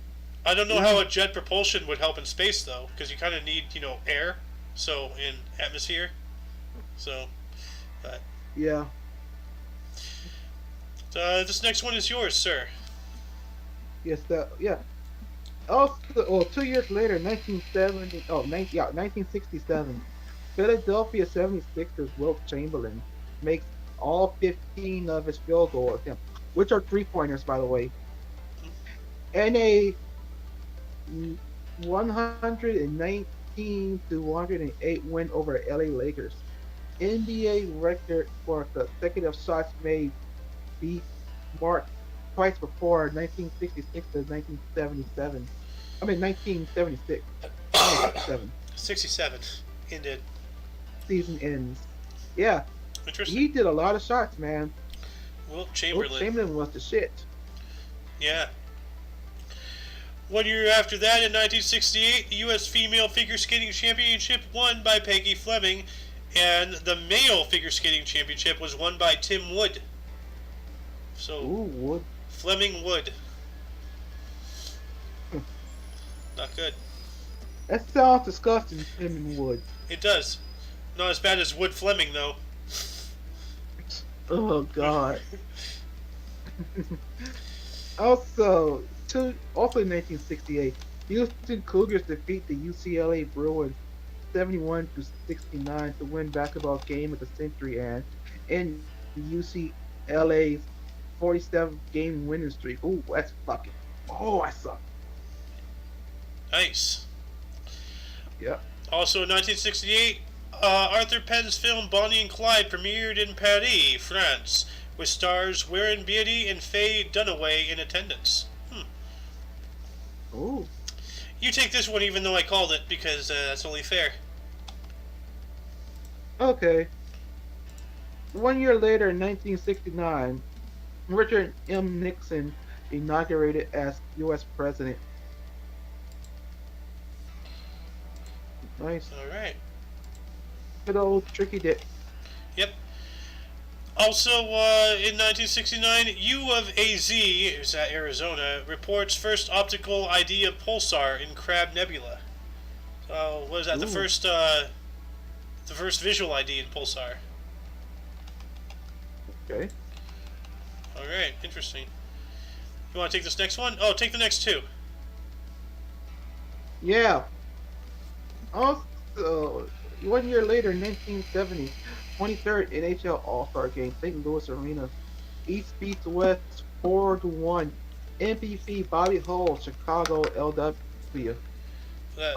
I don't know how a jet propulsion would help in space, though, because you kind of need, air, so, in atmosphere. So, but... Yeah. This next one is yours, sir. Yes, yeah. Also, 2 years later, 1970, 1967, Philadelphia 76ers Wilt Chamberlain makes all 15 of his field goal attempts, which are three-pointers, by the way, and a 119 to 108 win over LA Lakers. NBA record for consecutive shots made beat marked twice before 1966 to 1977. I mean 1976. No, 67. 67. Ended. Season ends. Yeah, Interesting. he did a lot of shots, man. Wilt Wilt Chamberlain. Chamberlain was the shit. Yeah. 1 year after that, in 1968, the U.S. Female Figure Skating Championship won by Peggy Fleming, and the Male Figure Skating Championship was won by Tim Wood. So, Ooh, Wood. Fleming Wood. Not good. That sounds disgusting, Tim and Wood. It does. Not as bad as Wood Fleming, though. Oh God. Also in 1968, Houston Cougars defeat the UCLA Bruins 71-69 to win basketball game of the century and in UCLA's 47th game winning streak. Ooh, that's fucking. Oh, I suck. Nice. Yeah. Also in 1968, Arthur Penn's film Bonnie and Clyde premiered in Paris, France, with stars Warren Beatty and Faye Dunaway in attendance. Ooh. You take this one even though I called it, because that's only fair. Okay. 1 year later, in 1969, Richard M. Nixon inaugurated as U.S. president. Nice. Alright. Good old Tricky Dick. Yep. Also, in 1969, U of AZ, it was at Arizona, reports first optical ID of pulsar in Crab Nebula. What is that? Ooh. The first visual ID in pulsar. Okay. All right, interesting. You want to take this next one? Oh, take the next two. Yeah. Also, 1 year later, in 1970, 23rd NHL All-Star Game, St. Louis Arena. East beats West 4-1. MVP Bobby Hull, Chicago LW.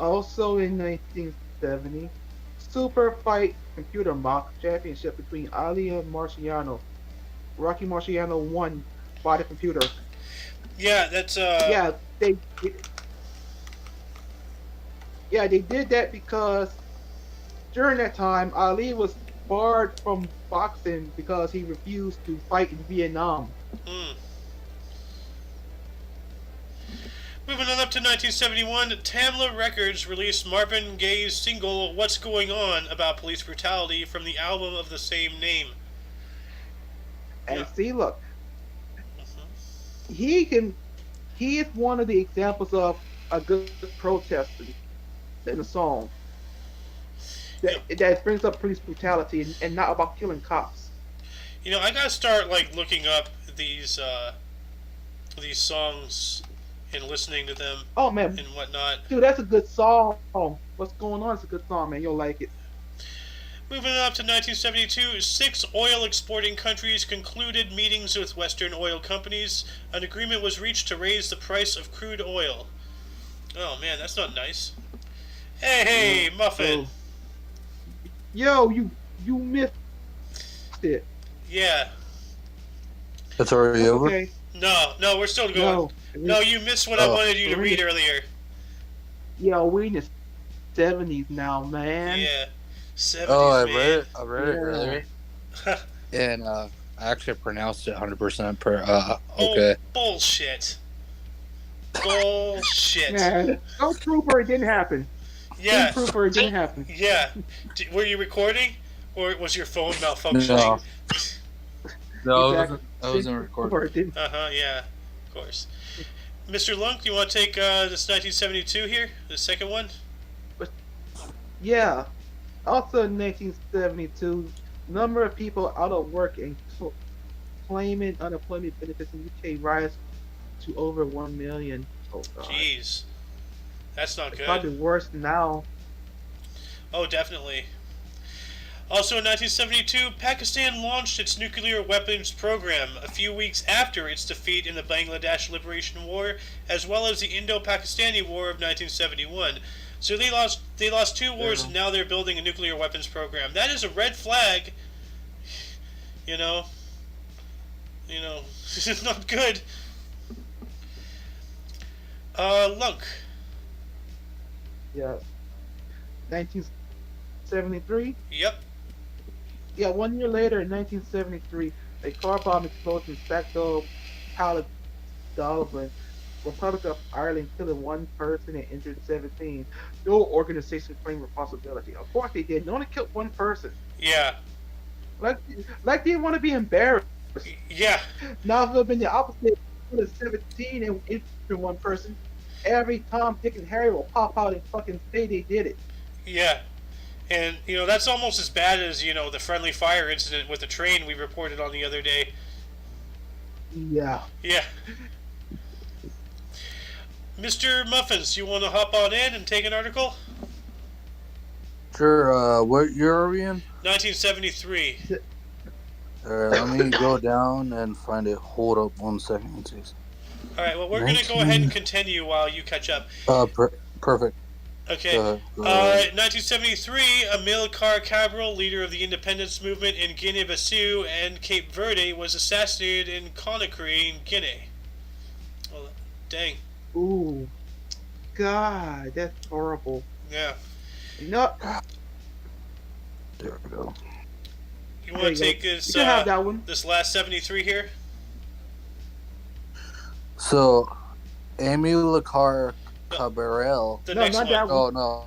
Also in 1970, Super Fight Computer Mock Championship between Ali and Marciano. Rocky Marciano won by the computer. Yeah, that's Yeah, they did that because during that time Ali was barred from boxing because he refused to fight in Vietnam. Moving on up to 1971, Tamla Records released Marvin Gaye's single "What's Going On" about police brutality from the album of the same name. And see, look, he is one of the examples of a good protest in a song that brings up police brutality and not about killing cops. You know, I gotta start looking up these songs and listening to them. Oh man, and whatnot. Dude, that's a good song. What's Going On is a good song, man. You'll like it. Moving up to 1972, 6 oil exporting countries concluded meetings with Western oil companies. An agreement was reached to raise the price of crude oil. Oh man, that's not nice. Hey, Muffin. Yo, you missed it. Yeah. It's already over? Okay. No, we're still going. No, you missed what I wanted you to read earlier. Yo, we in the 70s now, man. Yeah. 70s, Oh, I man. read it earlier. And I actually pronounced it 100% per, okay. Oh, bullshit. Bullshit. Man, no Trooper, it didn't happen. Yeah. No Trooper, it didn't happen. Yeah. Were you recording? Or was your phone malfunctioning? No, Exactly. I wasn't recording. Yeah. Of course. Mr. Lunk, you want to take this 1972 here? The second one? Yeah. Also in 1972, number of people out of work claiming unemployment benefits in UK rise to over 1 million. Oh God, Jeez, that's not it's good. probably worse now. Oh, definitely. Also in 1972, Pakistan launched its nuclear weapons program a few weeks after its defeat in the Bangladesh Liberation War, as well as the Indo-Pakistani War of 1971. So they lost two wars, Yeah, and now they're building a nuclear weapons program. That is a red flag. You know, this is not good. Lunk. yeah. 1973. Yep. Yeah, 1 year later, in 1973, a car bomb explodes in Sackville, Dublin, Republic of Ireland, killing one person and injured 17. No organization claimed responsibility. Of course they did. They only killed one person. Yeah. Like, like they want to be embarrassed. Yeah. Now if it would have been the opposite, killing 17 and injuring one person, every Tom, Dick, and Harry will pop out and fucking say they did it. Yeah. And, that's almost as bad as, the friendly fire incident with the train we reported on the other day. Yeah. Yeah. Mr. Muffins, you want to hop on in and take an article? Sure. What year are we in? 1973. Let me go down and find it. Hold up 1 second, please. All right, well, we're going to go ahead and continue while you catch up. Perfect. Okay. Go ahead. 1973, Amilcar Cabral, leader of the independence movement in Guinea-Bissau and Cape Verde, was assassinated in Conakry in Guinea. Well, dang. Ooh. God, that's horrible. Yeah. No. There we go. You want to take this, you can have that one. this last 73 here? So, Amilcar Cabral. The No, next not one. that one. Oh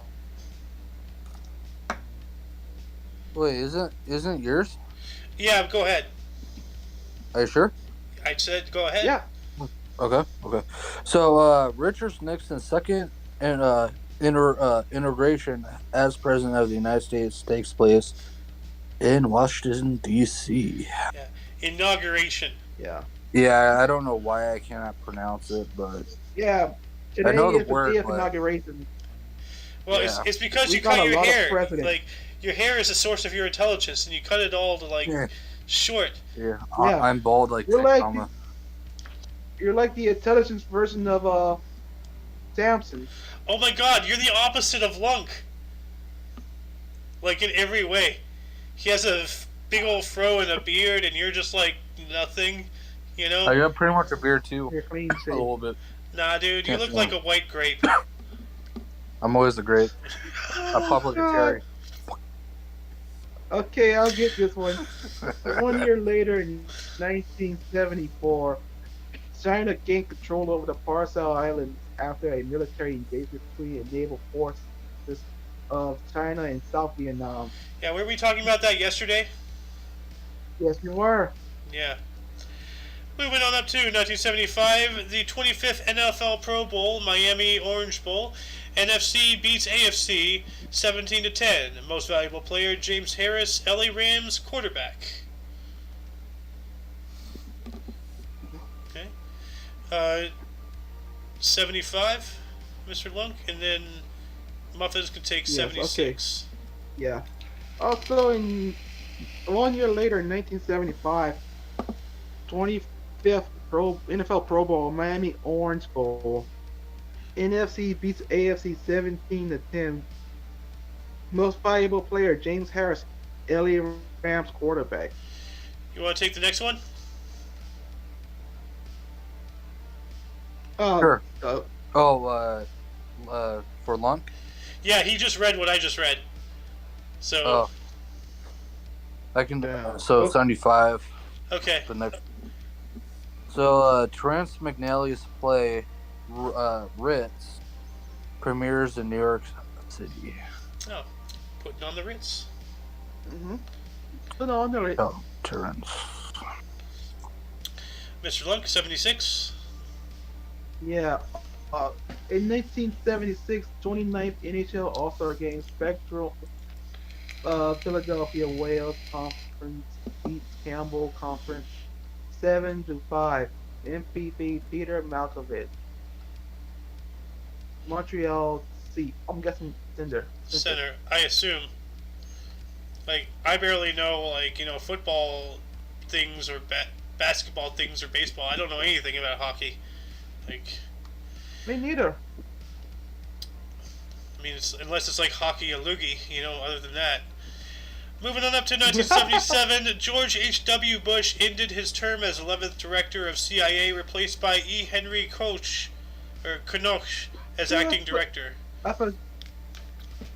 no. Wait, isn't yours? Yeah, go ahead. Are you sure? I said go ahead. Yeah. Okay. So, Richard Nixon's second inauguration as president of the United States takes place in Washington, D.C. Yeah. Inauguration. Yeah. Yeah, I don't know why I cannot pronounce it, but Yeah. Today I know the is the word, day of but- inauguration. Well, Yeah. it's because We you got cut a your lot of hair. presidents. Like, your hair is the source of your intelligence, and you cut it all to, Yeah. short. yeah, Yeah. I'm bald like You're like- Tacoma. You're like the intelligence version of Samson. Oh my god, you're the opposite of Lunk. Like, in every way. He has a big old fro and a beard, and you're just like nothing, I got pretty much a beard too, You're clean a shaven. little bit. Nah, dude, you Can't look see like him. a white grape. I'm always the great. I pop like a cherry. Okay, I'll get this one. 1 year later, in 1974, China gained control over the Parcel Islands after a military invasion between the naval forces of China and South Vietnam. Yeah, were we talking about that yesterday? Yes, you were. Yeah. Moving on up to 1975, the 25th NFL Pro Bowl, Miami Orange Bowl. NFC beats AFC 17-10. Most valuable player, James Harris, LA Rams quarterback. Okay. 75, Mr. Lunk, and then Muffins could take Yes, 76. Yeah. Also, in 1 year later, in 1975, 25th NFL Pro Bowl, Miami Orange Bowl. NFC beats AFC 17-10. Most valuable player, James Harris, LA Rams quarterback. You want to take the next one? Sure. Uh, For Lunk? Yeah, he just read what I just read. So, Oh. I can Yeah. so 75 okay. the next. So Terrence McNally's play Ritz premieres in New York City. Oh, putting on the Ritz. mm-hmm. Put on there. Oh, Terrence. Mr. Lunk, 76. Yeah. In 1976, 29th NHL All-Star Game, Spectral Philadelphia Wales Conference beats Campbell Conference 1975, MPP Peter Malkovich, Montreal C. I'm guessing Center. Center, I assume. Like, I barely know, like, football things or basketball things or baseball. I don't know anything about hockey. Like, Me neither. I mean, unless it's like hockey a loogie, other than that. Moving on up to 1977, George H.W. Bush ended his term as 11th director of CIA, replaced by E. Henry Knoch as acting director. I forgot.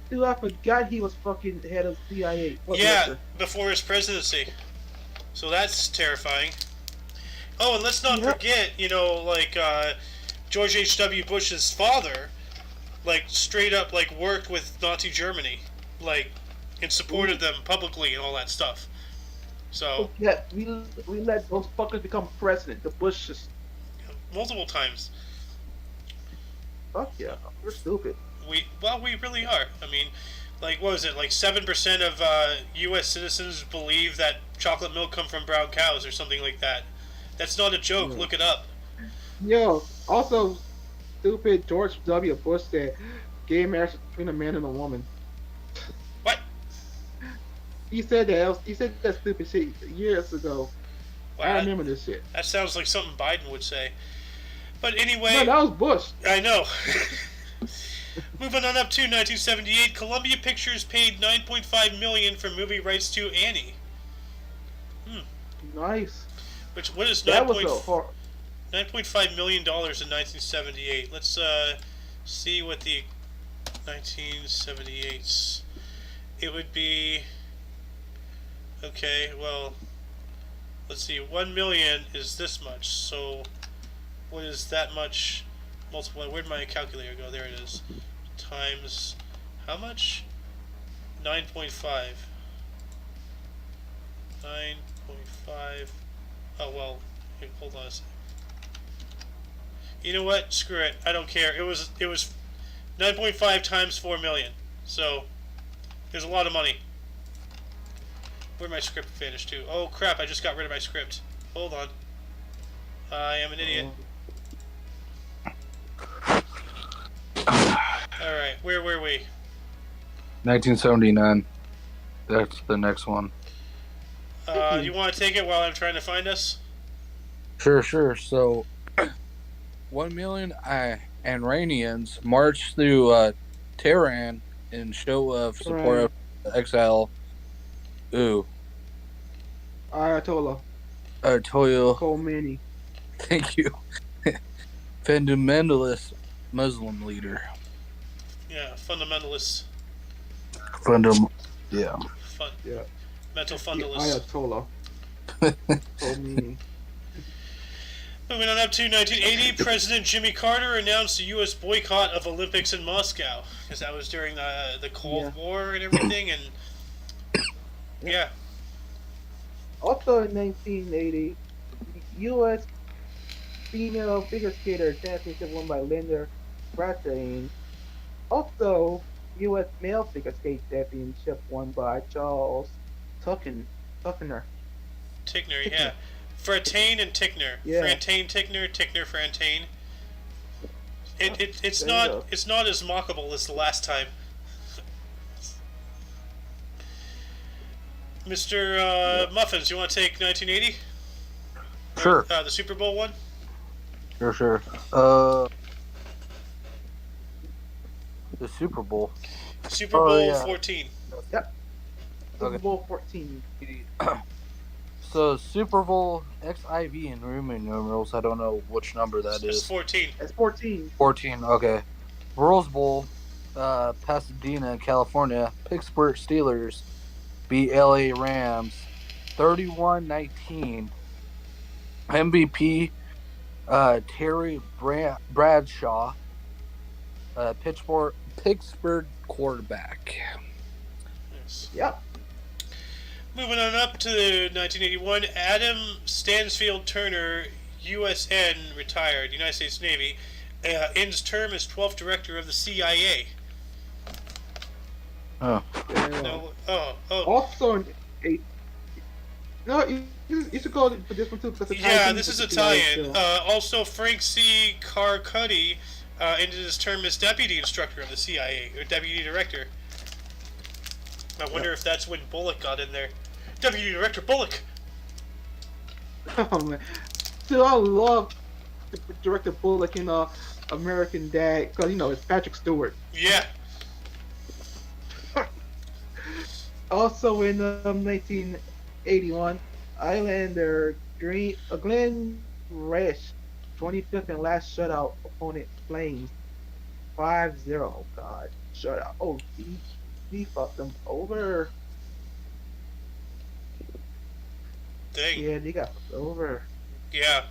Dude, I forgot he was fucking head of CIA. Yeah, before his presidency. So that's terrifying. Oh, and let's not forget, George H.W. Bush's father, straight up, worked with Nazi Germany, and supported them publicly and all that stuff. So yeah, we let those fuckers become president. The Bushes. Multiple times. Fuck yeah, we're stupid. We really are. I mean, what was it? 7% of U.S. citizens believe that chocolate milk come from brown cows or something like that. That's not a joke. Yeah. Look it up. Yo, also, stupid George W. Bush said gay marriage is between a man and a woman. What? He said that. He said that stupid shit years ago. Wow, I remember this shit. That sounds like something Biden would say. But anyway. No, that was Bush. I know. Moving on up to 1978, Columbia Pictures paid $9.5 million for movie rights to Annie. Nice. What is $9.5 million in 1978? Let's see what the 1978's. It would be. Okay, well, let's see. 1 million is this much. So, what is that much? Multiply. Where'd my calculator go? There it is. Times how much? 9.5. 9.5. Oh well. Here, hold on a second. You know what? Screw it. I don't care. It was 9.5 times 4 million. So there's a lot of money. Where'd my script finish to? Oh crap! I just got rid of my script. Hold on. I am an idiot. Alright, where were we? 1979. That's the next one. You want to take it while I'm trying to find us? Sure. So, 1 million Iranians marched through Tehran in show of support of the exile. Ayatollah Khomeini. Thank you. Fundamentalist Muslim leader. Yeah, fundamentalists. Yeah. Yeah. Mental fundamentalists. Ayatollah. Khomeini. Moving on up to 1980, President Jimmy Carter announced a U.S. boycott of Olympics in Moscow, because that was during the Cold War and everything, and yeah. Also in 1980, U.S. female figure skater championship won by Linda Brattain. Also, U.S. male figure skate championship won by Charles Tickner, yeah. Fratain and Tickner. Yeah. Fratain, Tickner, Tickner, Fratain. It's not as mockable as the last time. Mr. Muffins, you want to take 1980? Sure. The Super Bowl one? Sure. The Super Bowl. Super Bowl 14. Yep. Super Bowl 14. So Super Bowl XIV in Roman numerals. I don't know which number that is. It's 14. It's 14. 14. Okay. Rose Bowl, Pasadena, California. Pittsburgh Steelers beat LA Rams 31-19. MVP Terry Bradshaw, Pittsburgh quarterback. Yes. Yep. Moving on up to 1981, Adam Stansfield Turner, USN, retired, United States Navy, ends term as 12th director of the CIA. Oh. No, Also in You should go for this one too because the Yeah, tie-in this with is the a CIA tie-in. still. Also, Frank C. Carcutti ended his term as deputy instructor of the CIA, or deputy director. I wonder Yep. if that's when Bullock got in there. Deputy Director Bullock! Oh man. Still, I love the director Bullock in American Dad because it's Patrick Stewart. Yeah. Also in 1981, Islander Glenn Resch, 25th and last shutout opponent Flames 5-0. Oh God, shutout. Oh, he fucked them over. Dang. Yeah, they got fucked over. Yeah.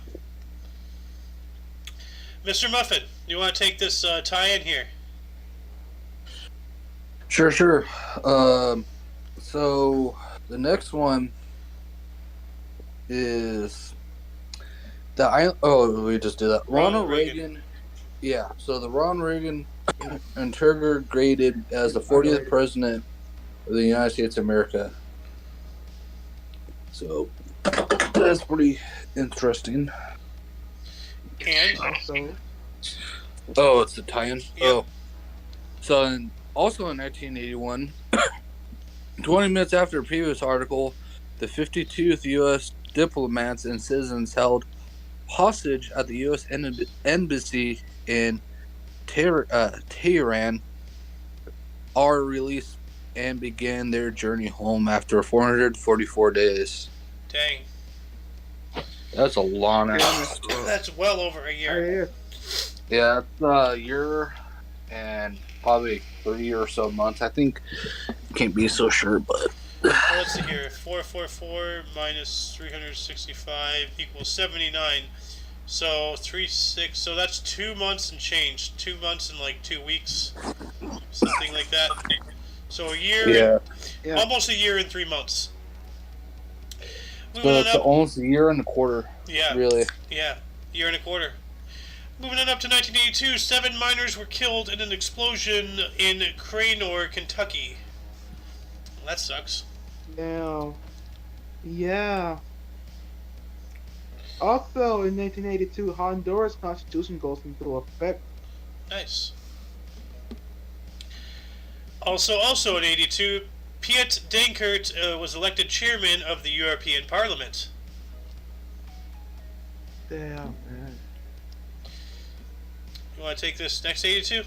Mr. Muffin, you want to take this tie-in here? Sure. So the next one is we just did that. Ronald Reagan. Yeah. So the Ronald Reagan interrogated as the 40th president of the United States of America. So that's pretty interesting. And? It's the tie-in. Yep. Oh. So also in 1981, 20 minutes after a previous article, the 52th U.S. diplomats and citizens held hostage at the U.S. embassy in Tehran are released and began their journey home after 444 days. Dang. That's a long ass. That's well over a year. Yeah, it's a year and probably 3 or so months. I think can't be so sure, but Let's see here. 444 minus 365 equals 79. So 36. So that's 2 months and change. 2 months and like 2 weeks, something like that. So a year. Yeah. Almost a year and 3 months. So it's almost a year and a quarter. Yeah. Really. Yeah, year and a quarter. Moving on up to 1982, 7 miners were killed in an explosion in Cranor, Kentucky. Well, that sucks. Now, yeah. Also in 1982, Honduras Constitution goes into effect. Nice. Also in 82, Piet Dankert was elected chairman of the European Parliament. Damn, man. You want to take this next 82?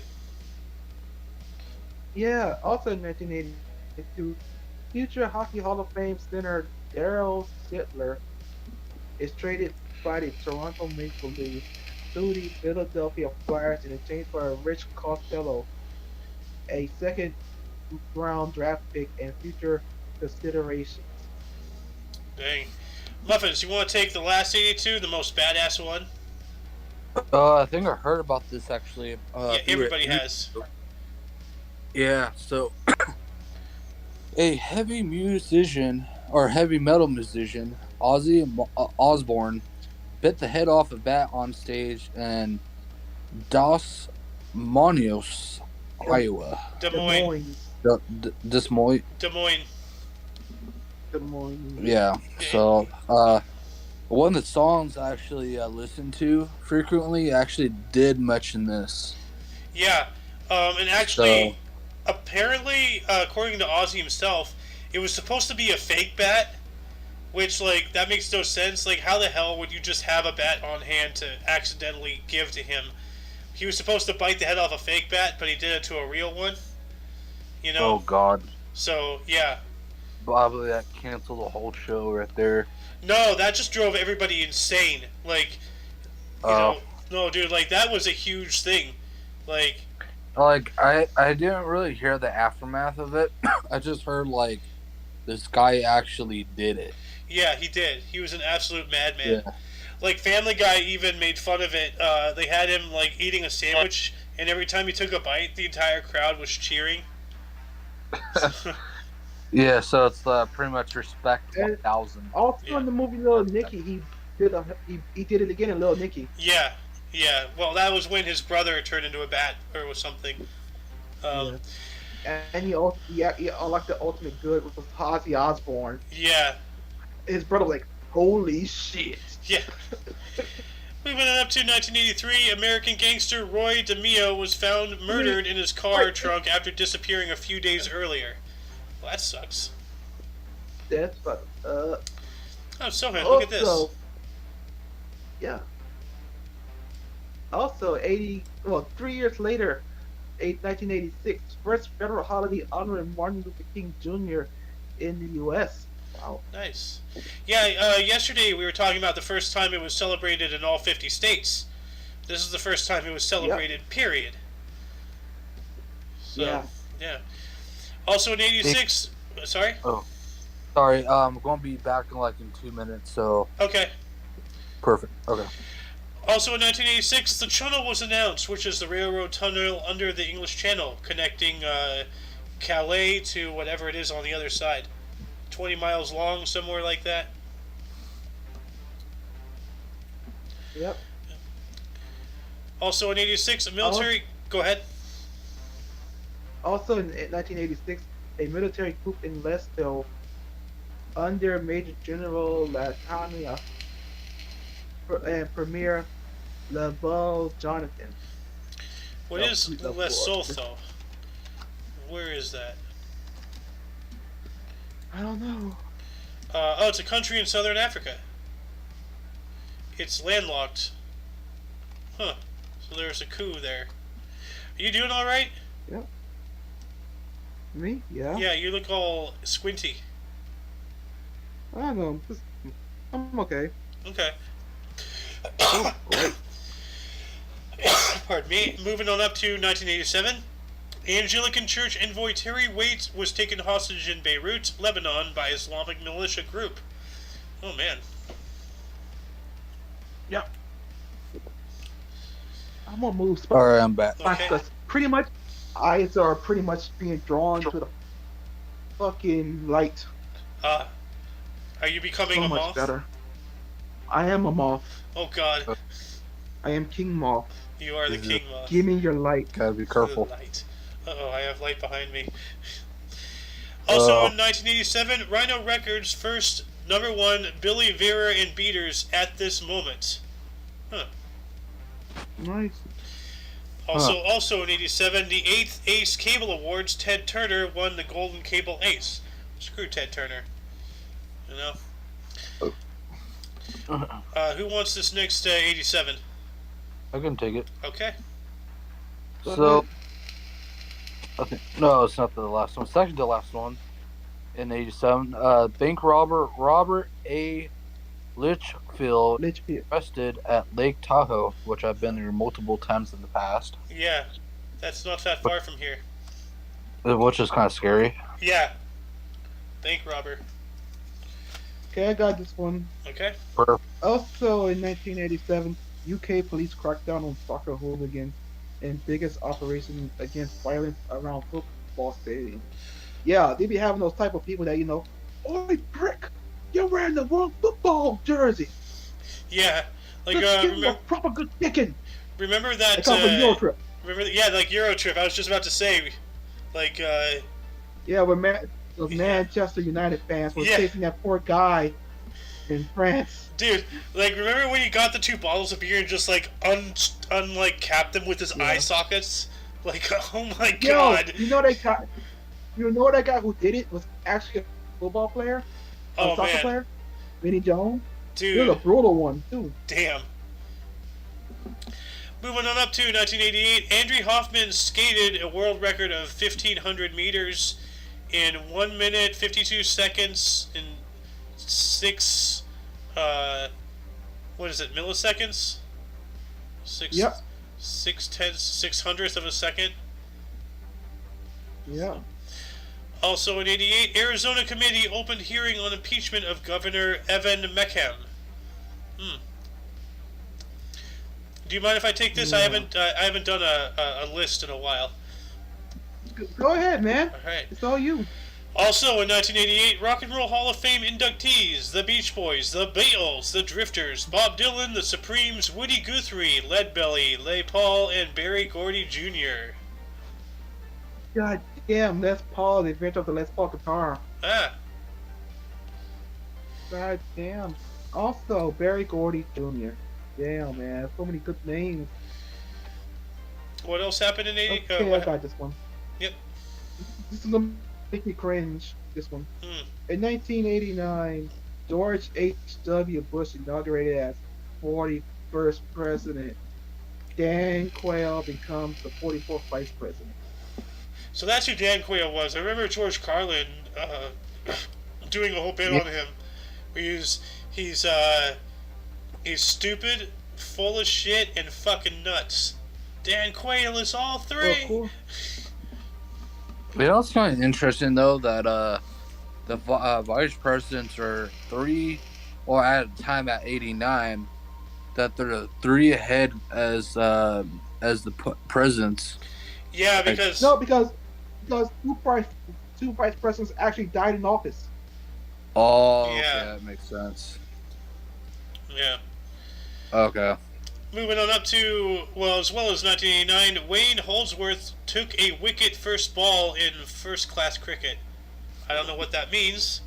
Yeah, also in 1982, future Hockey Hall of Fame center Darryl Sittler is traded by the Toronto Maple Leafs to the Philadelphia Flyers in exchange for a Rich Costello, a second-round draft pick, and future considerations. Dang. Muffins, you want to take the last 82, the most badass one? I think I heard about this actually. Yeah, everybody has. Yeah, so a heavy metal musician, Ozzy Osbourne, bit the head off a bat on stage in Dos Moines, Iowa. Des Moines. Des Moines. Yeah. So, one of the songs I actually listened to frequently actually did mention this. Yeah. And actually, apparently, according to Ozzy himself, it was supposed to be a fake bat, which, like, that makes no sense. Like, how the hell would you just have a bat on hand to accidentally give to him? He was supposed to bite the head off a fake bat, but he did it to a real one. You know? Oh, God. So, yeah. Probably that canceled the whole show right there. No, that just drove everybody insane. Like, you know, no, dude, like, that was a huge thing. Like, I didn't really hear the aftermath of it. I just heard, like, this guy actually did it. Yeah, he did. He was an absolute madman. Yeah. Like, Family Guy even made fun of it. They had him, like, eating a sandwich, and every time he took a bite, the entire crowd was cheering. Yeah, so it's pretty much respect 1,000. Also in the movie Little Nicky, he did it again in Little Nicky. Yeah. Well, that was when his brother turned into a bat or something. And he unlocked the ultimate good, which was Ozzy Osbourne. Yeah. His brother was like, Holy shit. Yeah. Moving on up to 1983, American gangster Roy DeMeo was found murdered in his car trunk after disappearing a few days earlier. Well, that sucks. That's fucked up. Oh, Sohan, look at this. Also, yeah. Also, 3 years later, 1986, first federal holiday honoring Martin Luther King Jr. in the U.S. Wow. Nice. Yeah, yesterday we were talking about the first time it was celebrated in all 50 states. This is the first time it was celebrated, period. So, yeah. Also in 86... Sorry? Oh. Sorry, I'm going to be back in 2 minutes, so... Okay. Perfect, okay. Also in 1986, the Channel was announced, which is the railroad tunnel under the English Channel, connecting Calais to whatever it is on the other side. 20 miles long, somewhere like that. Yep. Also in 86, a military... Go ahead. Also in 1986, a military coup in Leicester under Major General Latanya and Premier LaBelle Jonathan. What is Lesotho? Where is that? I don't know. It's a country in southern Africa. It's landlocked. Huh. So there's a coup there. Are you doing alright? Yep. Me? Yeah. Yeah, you look all squinty. I don't know. I'm okay. Okay. Oh, great. Pardon me. Moving on up to 1987. Anglican Church envoy Terry Waite was taken hostage in Beirut, Lebanon, by Islamic militia group. Oh, man. Yeah. I'm gonna move. Alright, I'm back. Okay. Because pretty much, eyes are pretty much being drawn to the fucking light. Are you becoming So a much moth? better. I am a moth. Oh, God. I am King Moth. You are the king moth. Give me your light. Gotta be careful. Light. Uh-oh, I have light behind me. Also in 1987, Rhino Records first #1 Billy Vera and Beaters at this moment. Huh. Nice. Also in 87, the 8th Ace Cable Awards, Ted Turner won the Golden Cable Ace. Screw Ted Turner. You know? Who wants this next 87? I can take it. Okay. So, no, it's not the last one. It's actually the last one in 87. Bank robber Robert A. Litchfield arrested at Lake Tahoe, which I've been there multiple times in the past. Yeah, that's not that far from here. Which is kind of scary. Yeah. Bank robber. Okay, I got this one. Okay. Also in 1987, UK police cracked down on soccer hooligans and biggest operation against violence around football stadiums. Yeah, they be having those type of people that, oi, prick, you're wearing the wrong football jersey. Yeah, like give them a proper good kicking. Remember that? They call it Eurotrip. Remember? Yeah, like Eurotrip. I was just about to say, like. Yeah, where those Manchester United fans were chasing that poor guy in France. Dude, like, remember when he got the 2 bottles of beer and just like capped them with his eye sockets? Like, oh my god! You know that guy who did it was actually a football player, a soccer player, Vinny Jones. Dude, he was a brutal one too. Damn. Moving on up to 1988, Andrew Hoffman skated a world record of 1,500 meters in 1 minute 52 seconds in 6. What is it? Milliseconds? 6 hundredths of a second. Yeah. Also in 88, Arizona committee opened hearing on impeachment of Governor Evan Meckham. Do you mind if I take this? I haven't done a list in a while. Go ahead, man. All right. It's all you. Also in 1988, Rock and Roll Hall of Fame inductees: The Beach Boys, The Beatles, The Drifters, Bob Dylan, The Supremes, Woody Guthrie, Leadbelly, Les Paul, and Berry Gordy Jr. God damn, Les Paul, the inventor of the Les Paul guitar. Ah. God damn. Also, Barry Gordy Jr. Damn, man, so many good names. What else happened in 80? Okay, I got this one. Yep. This is gonna make me cringe. This one. Hmm. In 1989, George H.W. Bush inaugurated as 41st president. Dan Quayle becomes the 44th vice president. So that's who Dan Quayle was. I remember George Carlin doing a whole bit Yeah. on him. Where he's he's stupid, full of shit, and fucking nuts. Dan Quayle is all Well, three. cool. You know, it's kind of interesting though that the vice presidents are three, or at a time at 89, that they're three ahead as the presidents. Yeah, because No, because two vice presidents actually died in office. Oh, okay, Yeah. that makes sense. yeah. Okay. Moving on up to, well, as well as 1989, Wayne Holdsworth took a wicket first ball in first-class cricket. I don't know what that means,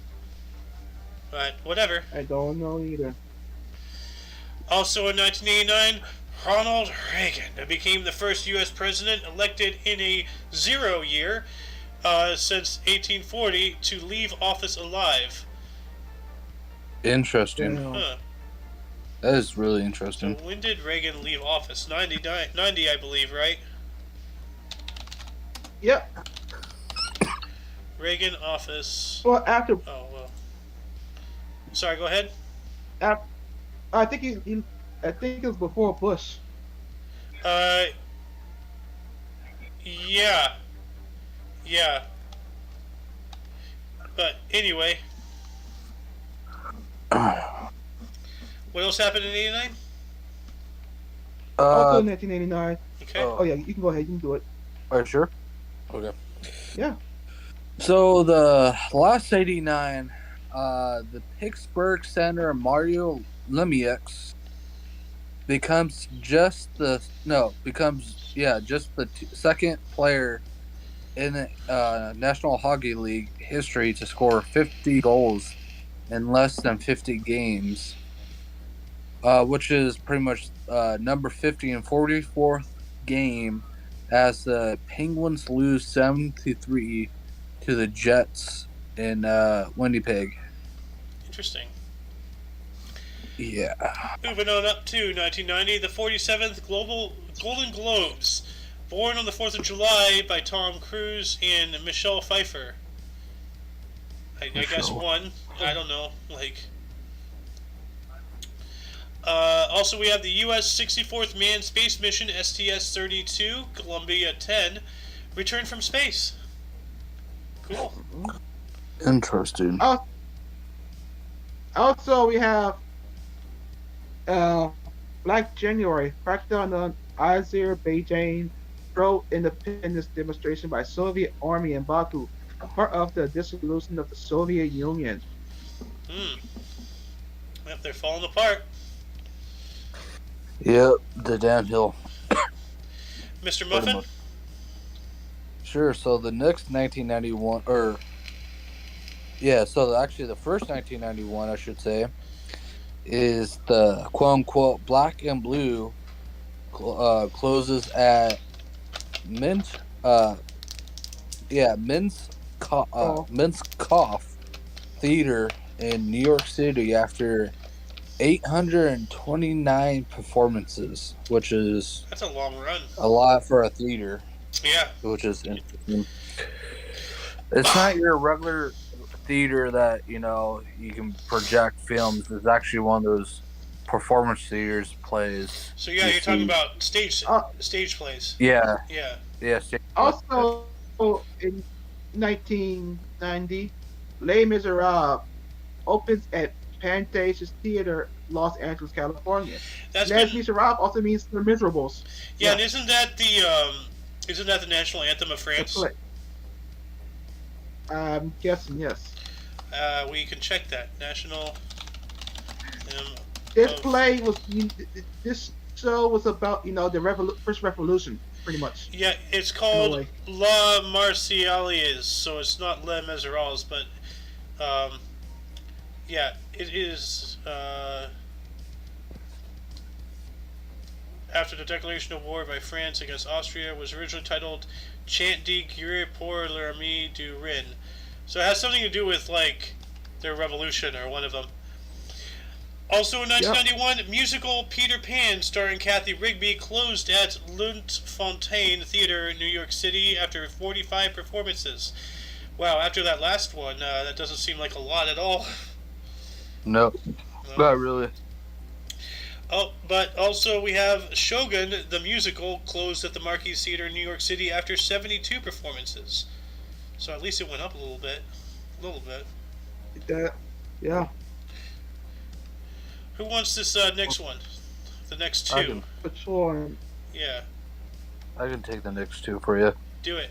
but whatever. I don't know either. Also in 1989, Ronald Reagan became the first U.S. president elected in a 0 year since 1840 to leave office alive. Interesting. Damn. Huh. That is really So interesting. when did Reagan leave office? 90, I believe, right? Yep. Reagan office. Well, after Oh, well. Sorry, go ahead. I think I think it was before Bush. Uh, yeah. Yeah. But anyway, what else happened in 89? Also in 1989. Okay. Oh yeah, you can go ahead. You can do it. Are you sure? Okay. Yeah. So the last 89, the Pittsburgh center Mario Lemieux becomes just the second player in the National Hockey League history to score 50 goals in less than 50 games, which is pretty much number 50 and 44th game as the Penguins lose 7-3 to the Jets in Winnipeg. Interesting. Yeah. Moving on up to 1990, the 47th Golden Globes, born on the 4th of July by Tom Cruise and Michelle Pfeiffer. I guess one. I don't know. Also, we have the U.S. 64th Manned Space Mission STS-32, Columbia 10, returned from space. Cool. Interesting. Also, we have Black January, crackdown on Azerbaijan pro-independence demonstration by Soviet army in Baku, part of the dissolution of the Soviet Union. Yep, they're falling apart. Yep, the downhill. Mr. Muffin? Sure, so the next 1991, actually the first 1991, I should say, is the quote-unquote black and blue closes at Minskoff Theater in New York City after 829 performances, which is That's a long run. a lot for a theater. Yeah. Which is interesting. It's not your regular theater that, you can project films. It's actually one of those performance theaters plays. So yeah, you're talking about stage plays. Yeah. Yeah. Yeah. Also, in 1990, Les Miserables opens at Pantages Theater, Los Angeles, California. Les Miserables also means the miserables. Yeah, and isn't that the national anthem of France? I'm guessing yes. We can check that national. This show was about the first revolution, pretty much. Yeah, it's called La Marseillaise, so it's not Les Miserables, but Yeah, it is. After the declaration of war by France against Austria, was originally titled Chant de guerre pour l'armée du Rhin. So it has something to do with, like, their revolution, or one of them. Also in Yeah. 1991, musical Peter Pan starring Kathy Rigby closed at Luntfontein Theater in New York City after 45 performances. Wow, after that last one, that doesn't seem like a lot at all. No, No. not really. Oh, but also we have Shogun, the musical, closed at the Marquis Theater in New York City after 72 performances. So at least it went up a little bit. A little bit. That, yeah, Who wants this next one? The next I two? can, which one? Yeah, I can take the next two for you. do it.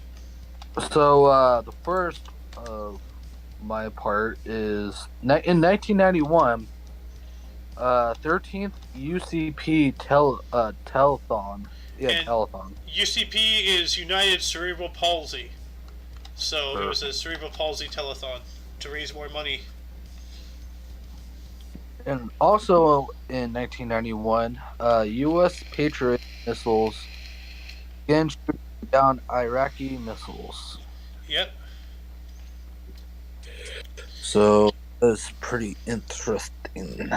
So the first of my part is in 1991. 13th UCP telethon. Yeah, And telethon. UCP is United Cerebral Palsy. So it was a cerebral palsy telethon to raise more money. And also in 1991, U.S. Patriot missiles again shooting down Iraqi missiles. Yep. So that's pretty interesting.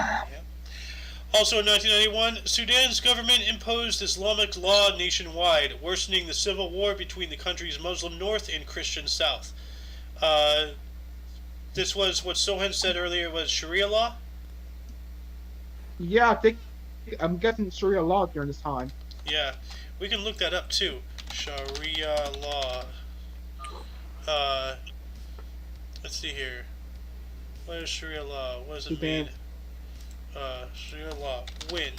Also in 1991, Sudan's government imposed Islamic law nationwide, worsening the civil war between the country's Muslim north and Christian south. This was what Sohan said earlier was Sharia law? Yeah, I think I'm guessing Sharia law during this time. Yeah, we can look that up too. Sharia law. Let's see here. What is Sharia law? What does it Sudan. mean? Sharia law. When?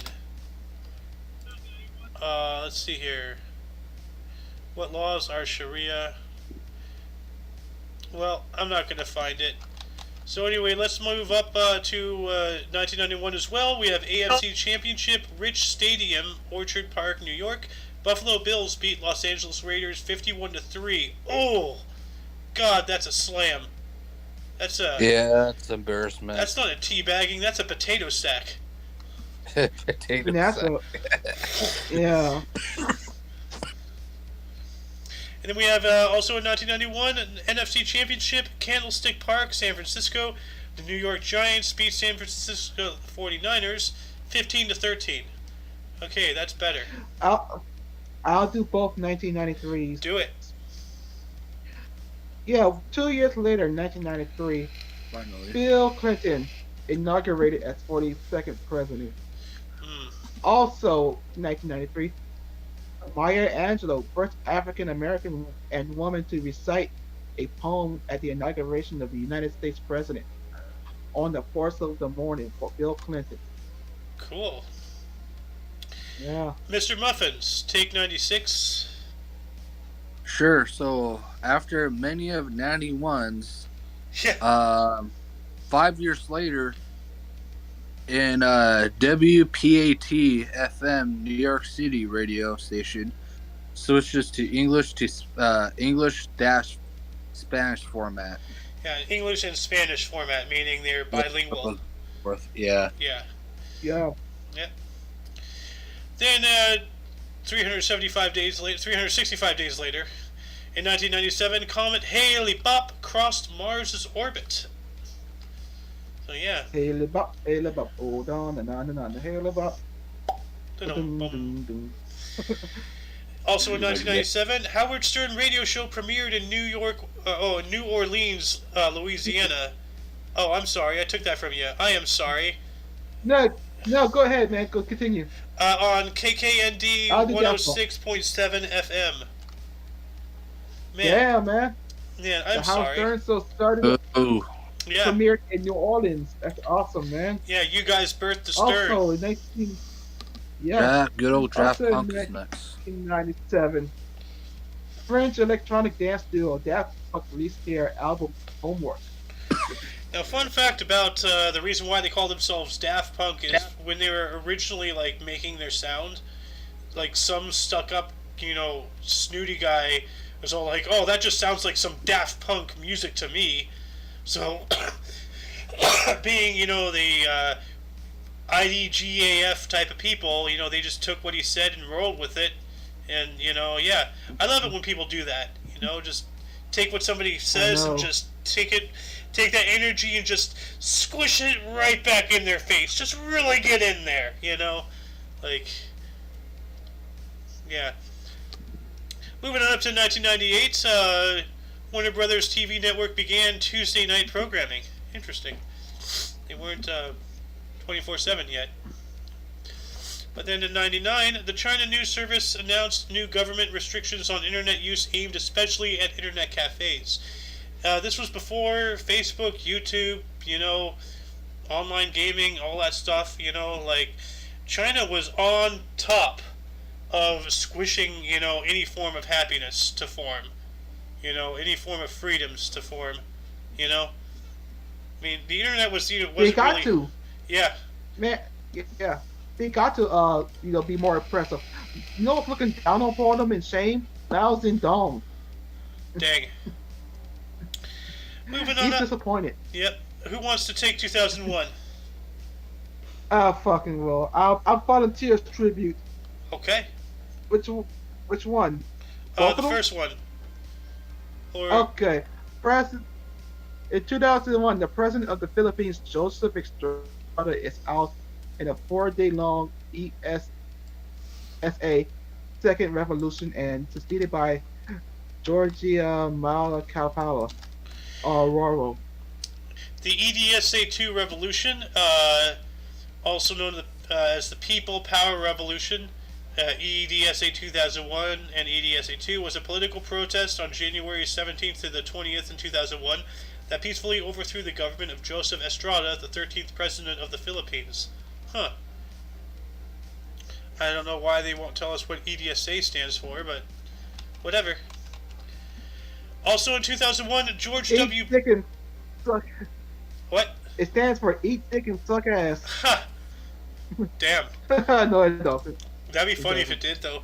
Let's see here. What laws are Sharia? Well, I'm not going to find it. So anyway, let's move up to 1991 as well. We have AFC Championship, Rich Stadium, Orchard Park, New York. Buffalo Bills beat Los Angeles Raiders 51-3. Oh, God, that's a slam. That's a Yeah, it's embarrassment. That's not a teabagging. That's a potato sack. Potato And that's sack. yeah. And then we have also in 1991 an NFC Championship, Candlestick Park, San Francisco. The New York Giants beat San Francisco 49ers 15-13. Okay, that's better. I'll do both 1993s. Do it. Yeah, 2 years later, 1993, Finally. Bill Clinton inaugurated as 42nd president. Hmm. Also, 1993, Maya Angelou, first African American and woman to recite a poem at the inauguration of the United States president on the 4th of the morning for Bill Clinton. Cool. Yeah. Mr. Muffins, take 96. Sure. So after many of 91's, Yeah. 5 years later, in WPAT FM New York City radio station, switches to English dash Spanish format. Yeah, English and Spanish format, meaning they're bilingual. Yeah. Yeah. Yeah. Yeah. Then 365 days later, in 1997, comet Hale-Bopp crossed Mars' orbit. So yeah. Hale-Bopp, hold on, Hale-Bopp. Dun-dum-bum. Also in 1997, Howard Stern radio show premiered in New Orleans, Louisiana. Oh, I'm sorry, I took that from you. I am sorry. No, go ahead, man. Go continue. On KKND I'll do that 106.7 FM. Man, Yeah, man. yeah, The I'm Howard sorry. Stern show started Yeah, premiered in New Orleans. That's awesome, man. yeah, you guys birthed the Stern. Also, in Good old Draft Also in Punk is next. 1997, French electronic dance duo Daft Punk released their album Homework. Now, fun fact about the reason why they call themselves Daft Punk is when they were originally like making their sound, like some stuck up, snooty guy was all like, "Oh, that just sounds like some Daft Punk music to me." So being, the IDGAF type of people, they just took what he said and rolled with it. And, yeah, I love it when people do that. Just take what somebody says and just take that energy and just squish it right back in their face. Just really get in there, Like, yeah. Moving on up to 1998, Warner Brothers TV network began Tuesday night programming. Interesting. They weren't 24/7 yet. But then in 99, the China News Service announced new government restrictions on internet use aimed especially at internet cafes. This was before Facebook, YouTube, online gaming, all that stuff, like China was on top of squishing, any form of happiness to form, any form of freedoms to form, I mean, the internet was, they got really, to, yeah, man, yeah, they got to, be more impressive. What's looking down upon them in shame? Mao Zedong. Dang. Moving on He's up. disappointed. Yep. Who wants to take 2001? I fucking will. I'll volunteer tribute. Okay. Which one? The first one. Or Okay. In 2001, the president of the Philippines, Joseph Estrada, is out in a 4-day-long ESSA Second Revolution and succeeded by Georgia Malacapala, Roro. the EDSA-2 revolution, also known as the People Power Revolution, EDSA 2001 and EDSA-2, was a political protest on January 17th to the 20th in 2001 that peacefully overthrew the government of Joseph Estrada, the 13th president of the Philippines. Huh. I don't know why they won't tell us what EDSA stands for, but whatever. Also in 2001, George Eat W. dick and suck. What? It stands for eat dick and suck ass. Ha! Damn. No, it doesn't. That'd be funny if it did, though.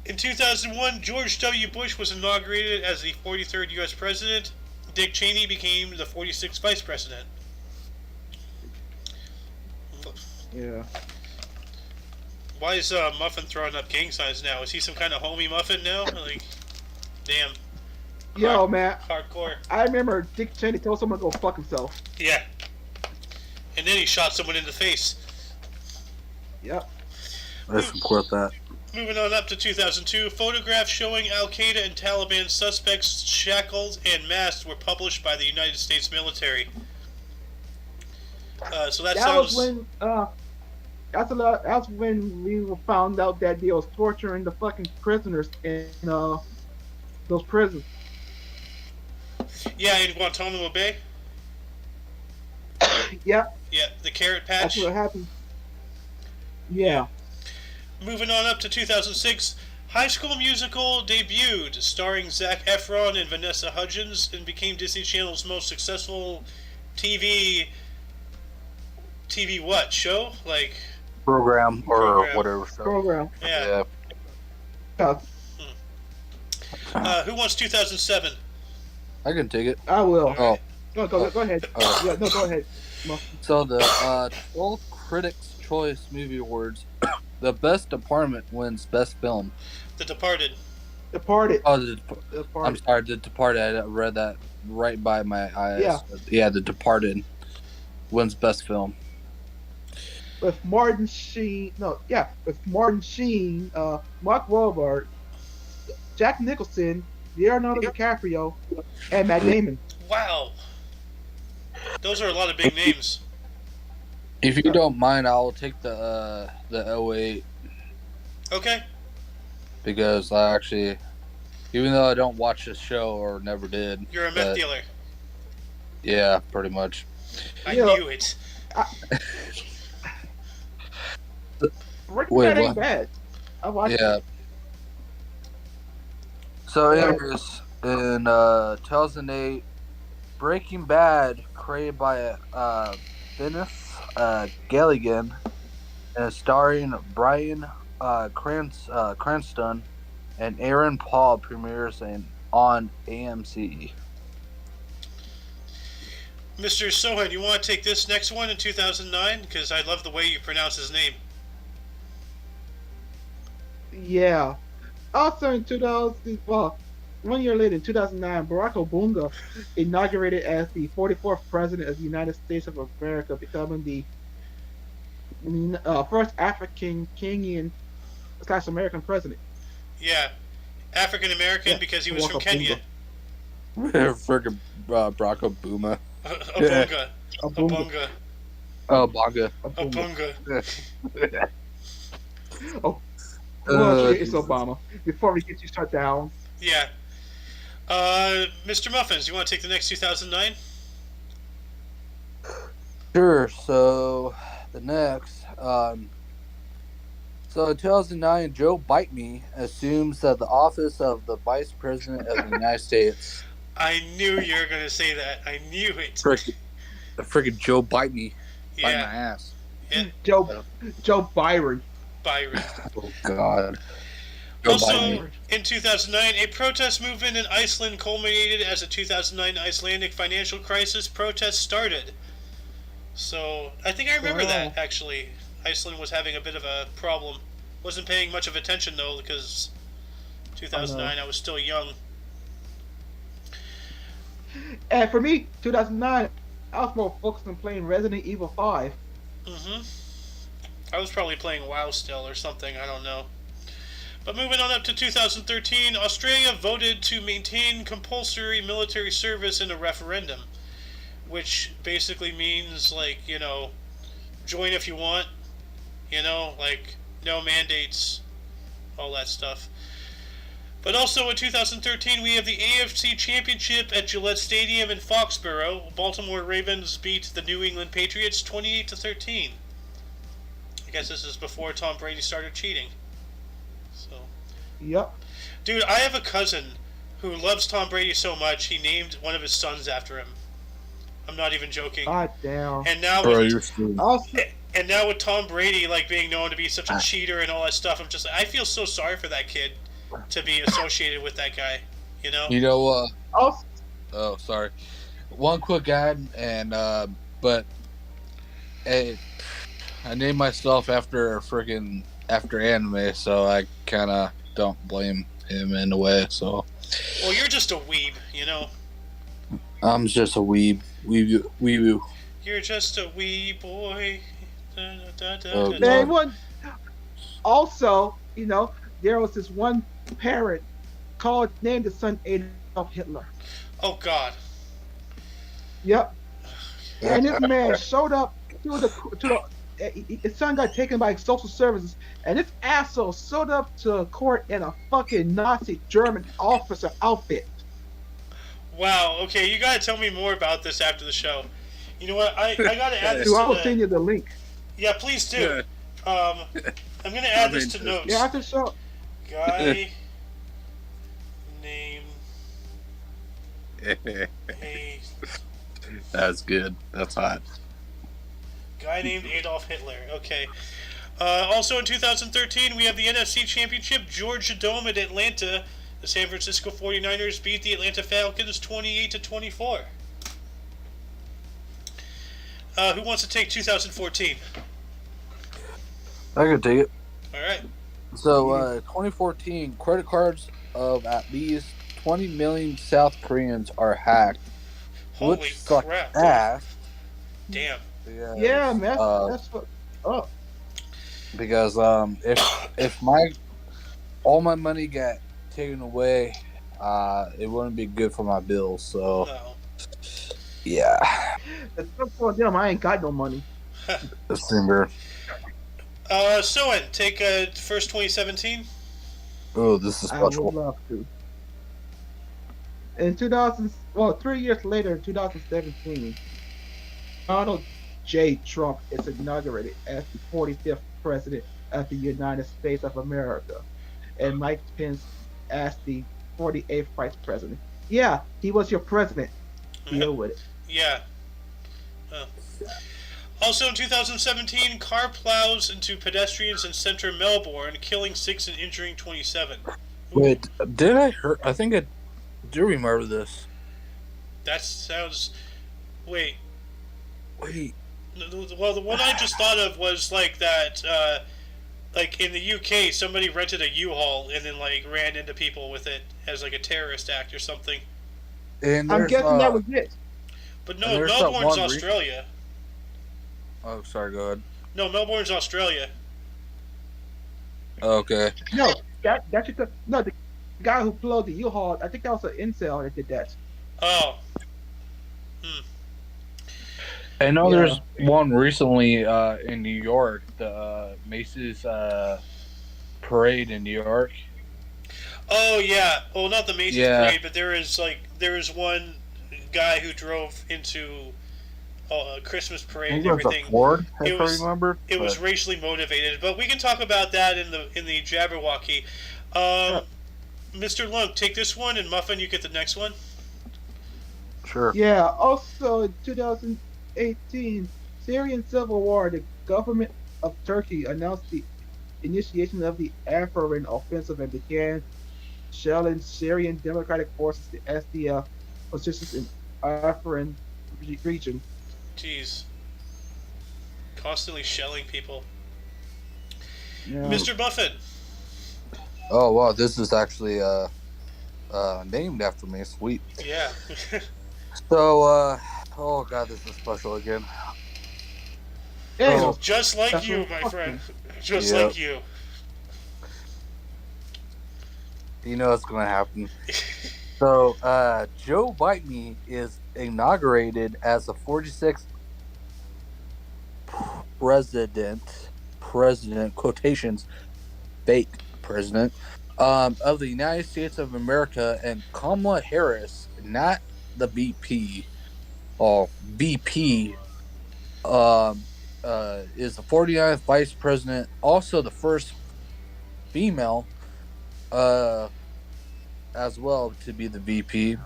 In 2001, George W. Bush was inaugurated as the 43rd U.S. president. Dick Cheney became the 46th vice president. Yeah. Why is Muffin throwing up gang signs now? Is he some kind of homie Muffin now? Like, damn. Yo, man. Hardcore. I remember Dick Cheney told someone to go fuck himself. Yeah. And then he shot someone in the face. Yep. I support that. Moving on up to 2002, photographs showing Al-Qaeda and Taliban suspects shackled and masked were published by the United States military. So that sounds... That's when we found out that they was torturing the fucking prisoners in those prisons. Yeah, in Guantanamo Bay. Yep. Yeah, the carrot patch. That's what happened. Yeah. Moving on up to 2006, High School Musical debuted, starring Zac Efron and Vanessa Hudgens, and became Disney Channel's most successful TV what? Show? Like... Program whatever. Program. Yeah. Yeah. Who wants 2007? I can take it. I will. Oh. No, go ahead. Yeah, no, go ahead. So the 12th Critics' Choice Movie Awards, The Best Department wins Best Film. The Departed. Departed. Oh, Departed. I'm sorry, The Departed. I read that right by my eyes. Yeah. Yeah, The Departed wins Best Film. With Martin Sheen. With Martin Sheen, Mark Wahlberg, Jack Nicholson, Leonardo DiCaprio, and Matt Damon. Wow. Those are a lot of big names. If you don't mind, I'll take the 08. Okay. Because I actually, even though I don't watch the show or never did. You're a meth dealer. Yeah, pretty much. I knew it. Breaking Bad ain't bad. I watched it. So anyways, in 2008, Breaking Bad, created by Dennis Gilligan, and starring Bryan Cranston and Aaron Paul, premieres on AMC. Mr. Sohan, you want to take this next one in 2009? Because I love the way you pronounce his name. Yeah. Also in 2000, well, 1 year later, in 2009, Barack Obama inaugurated as the 44th President of the United States of America, becoming the first African Kenyan / American president. Yeah, African American Yeah, because he was Barack from Kenya. Obama. Freaking Barack Obama. Obunga. Obama. Obunga. Oh, Baga. Obama. Obunga. Oh, well, it's Jesus. Obama. Before we get you shut down. Yeah. Mr. Muffins, you want to take the next 2009? Sure. So the next, so in 2009, Joe Bite Me assumes that the office of the Vice President of the United States. I knew you were going to say that. I knew it. Freaking Joe Bite Me, bite my Yeah. ass. Yeah. Joe Byron. Byron. Oh God. Joe Bite Also, Me. in 2009, a protest movement in Iceland culminated as a 2009 Icelandic financial crisis protest started. So, I think I remember that, actually. Iceland was having a bit of a problem. Wasn't paying much of attention, though, because 2009, I was still young. And for me, 2009, I was more focused on playing Resident Evil 5. Mm-hmm. I was probably playing WoW still or something, I don't know. But moving on up to 2013, Australia voted to maintain compulsory military service in a referendum, which basically means, like, join if you want, like, no mandates, all that stuff. But also in 2013, we have the AFC Championship at Gillette Stadium in Foxborough. Baltimore Ravens beat the New England Patriots 28-13. I guess this is before Tom Brady started cheating. So, Yep. dude, I have a cousin who loves Tom Brady so much he named one of his sons after him. I'm not even joking. God damn. And now, Bro, with, you're stupid. Also, and now with Tom Brady being known to be such a cheater and all that stuff, I feel so sorry for that kid to be associated with that guy. You know, also, oh, sorry. One quick ad, and but I named myself after anime, so I kind of don't blame him in a way. So, well, you're just a weeb, I'm just a weeb. Weeboo. You're just a wee boy. Oh, man, one. Also, there was this one parent named the son Adolf Hitler. Oh God. Yep. And this man showed up his son got taken by social services, and this asshole showed up to court in a fucking Nazi German officer outfit. Wow. Okay, you gotta tell me more about this after the show. You know what? I gotta add this So I will to send you the link. Yeah, please do. I'm gonna add this to notes. Yeah, after the show. Guy named That's good. That's hot. Guy named Adolf Hitler. Okay. Also in 2013, we have the NFC Championship, Georgia Dome at Atlanta. The San Francisco 49ers beat the Atlanta Falcons 28-24. Who wants to take 2014? I could take it. All right. So, 2014, credit cards of at least 20 million South Koreans are hacked. Holy which sucks crap. ass. Damn. Because, Yeah, man, that's fucked up. Because if all my money got taken away, it wouldn't be good for my bills. So No. yeah, It's tough for them. I ain't got no money. December. Soen, take first 2017. Oh, this is I would special. love to. In 3 years later, in 2017, Donald J. Trump is inaugurated as the 45th President of the United States of America, and Mike Pence as the 48th Vice President. Yeah, he was your president. Deal with it. Yeah. Also in 2017, car plows into pedestrians in central Melbourne, killing 6 and injuring 27. Wait, did I hear? I think I do remember this. That sounds... Wait, Wait. Well, the one I just thought of was like that. Like in the UK, somebody rented a U-Haul and then like ran into people with it as like a terrorist act or something. And I'm there's guessing that was it. But and no, there's that Melbourne's one Australia. oh, sorry. Go ahead. No, Melbourne's Australia. Okay. No, that should no the guy who flowed the U-Haul. I think that was an incel that did that. Oh, hmm. I know Yeah. there's one recently in New York, the Macy's parade in New York. Oh yeah. Well, not the Macy's Yeah. parade, but there is one guy who drove into a Christmas parade and Maybe it was everything. a Ford, It if I was- remember. It was racially motivated, but we can talk about that in the Jabberwocky. Mr. Lunk, take this one, and Muffin, you get the next one. Sure. Yeah. Also, in 2018, Syrian civil war. The government of Turkey announced the initiation of the Afrin offensive and began shelling Syrian Democratic Forces, the SDF, positions in Afrin region. Jeez. Constantly shelling people. Yeah. Mr. Muffin. Oh wow, this is actually named after me. Sweet. Yeah. So oh god, this is special again. Hey, Oh. Just like That's you, what my I'm friend. Just Yep. like you. You know what's gonna happen. So Joe Biden is inaugurated as the 46th president quotations fake president of the United States of America, and Kamala Harris, not the VP or VP, is the 49th vice president, also the first female as well to be the VP,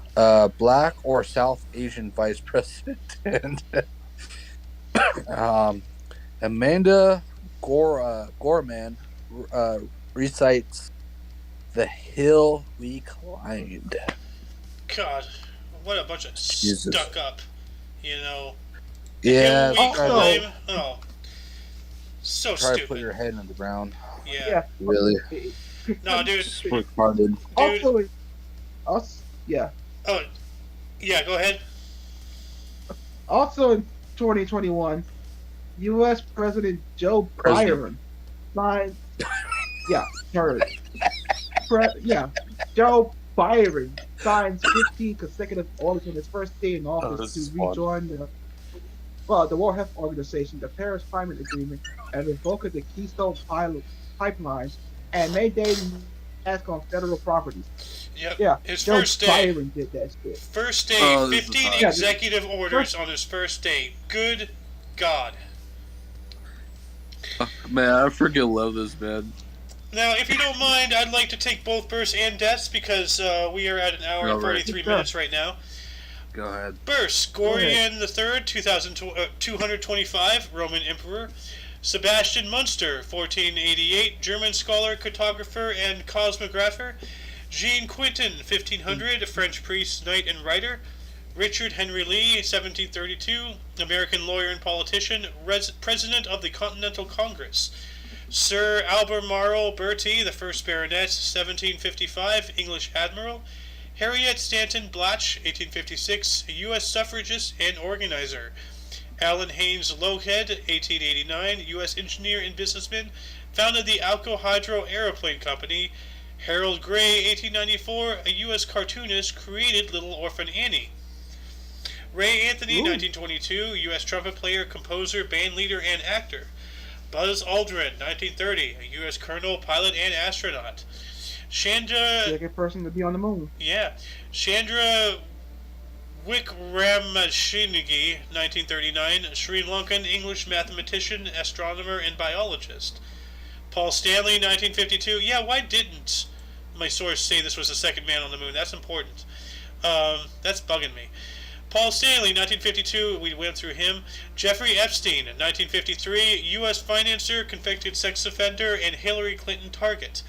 black or South Asian vice president. Amanda Gorman recites "The Hill We Climbed." God, what a bunch of Jesus. stuck up. You know. Yeah, Hill we try, climb. Oh. So try to stupid. put your head in the ground. Yeah. yeah. Really, No, dude. it's retarded. Dude. Yeah. Oh, yeah, go ahead. Also in 2021, U.S. President Joe President. Biden signed. Yeah, heard. Joe Biden signs 15 consecutive orders on his first day in office this to is fun. rejoin the World Health Organization, the Paris Climate Agreement, and revoke the Keystone Pipeline, and mandate ask on federal properties. Yep. Yeah, His Joe first day. Biden did that shit. First day, Oh, this is 15 hot. Yeah, executive orders on his first day. Good God. Man, I freaking love this man. Now, if you don't mind, I'd like to take both births and deaths because we are at an hour and All right. 43 minutes right now. Go ahead. Births: Gorion III, 225, Roman Emperor. Sebastian Munster, 1488, German scholar, cartographer, and cosmographer. Jean Quintin, 1500, French priest, knight, and writer. Richard Henry Lee, 1732, American lawyer and politician, President of the Continental Congress. Sir Albemarle Bertie, the first Baronet, 1755, English admiral. Harriet Stanton Blatch, 1856, U.S. suffragist and organizer. Allen Haynes Loughead, 1889, U.S. engineer and businessman, founded the Alco Hydro Aeroplane Company. Harold Gray, 1894, a U.S. cartoonist, created Little Orphan Annie. Ray Anthony, 1922, U.S. trumpet player, composer, band leader, and actor. Buzz Aldrin, 1930, a U.S. colonel, pilot, and astronaut. Chandra... Second person to be on the moon. Yeah. Chandra Wickramasinghe, 1939, Sri Lankan English mathematician, astronomer, and biologist. Paul Stanley, 1952. Yeah, why didn't my source say this was the second man on the moon? That's important. That's bugging me. Paul Stanley, 1952, we went through him. Jeffrey Epstein, 1953, U.S. financier, convicted sex offender, and Hillary Clinton target.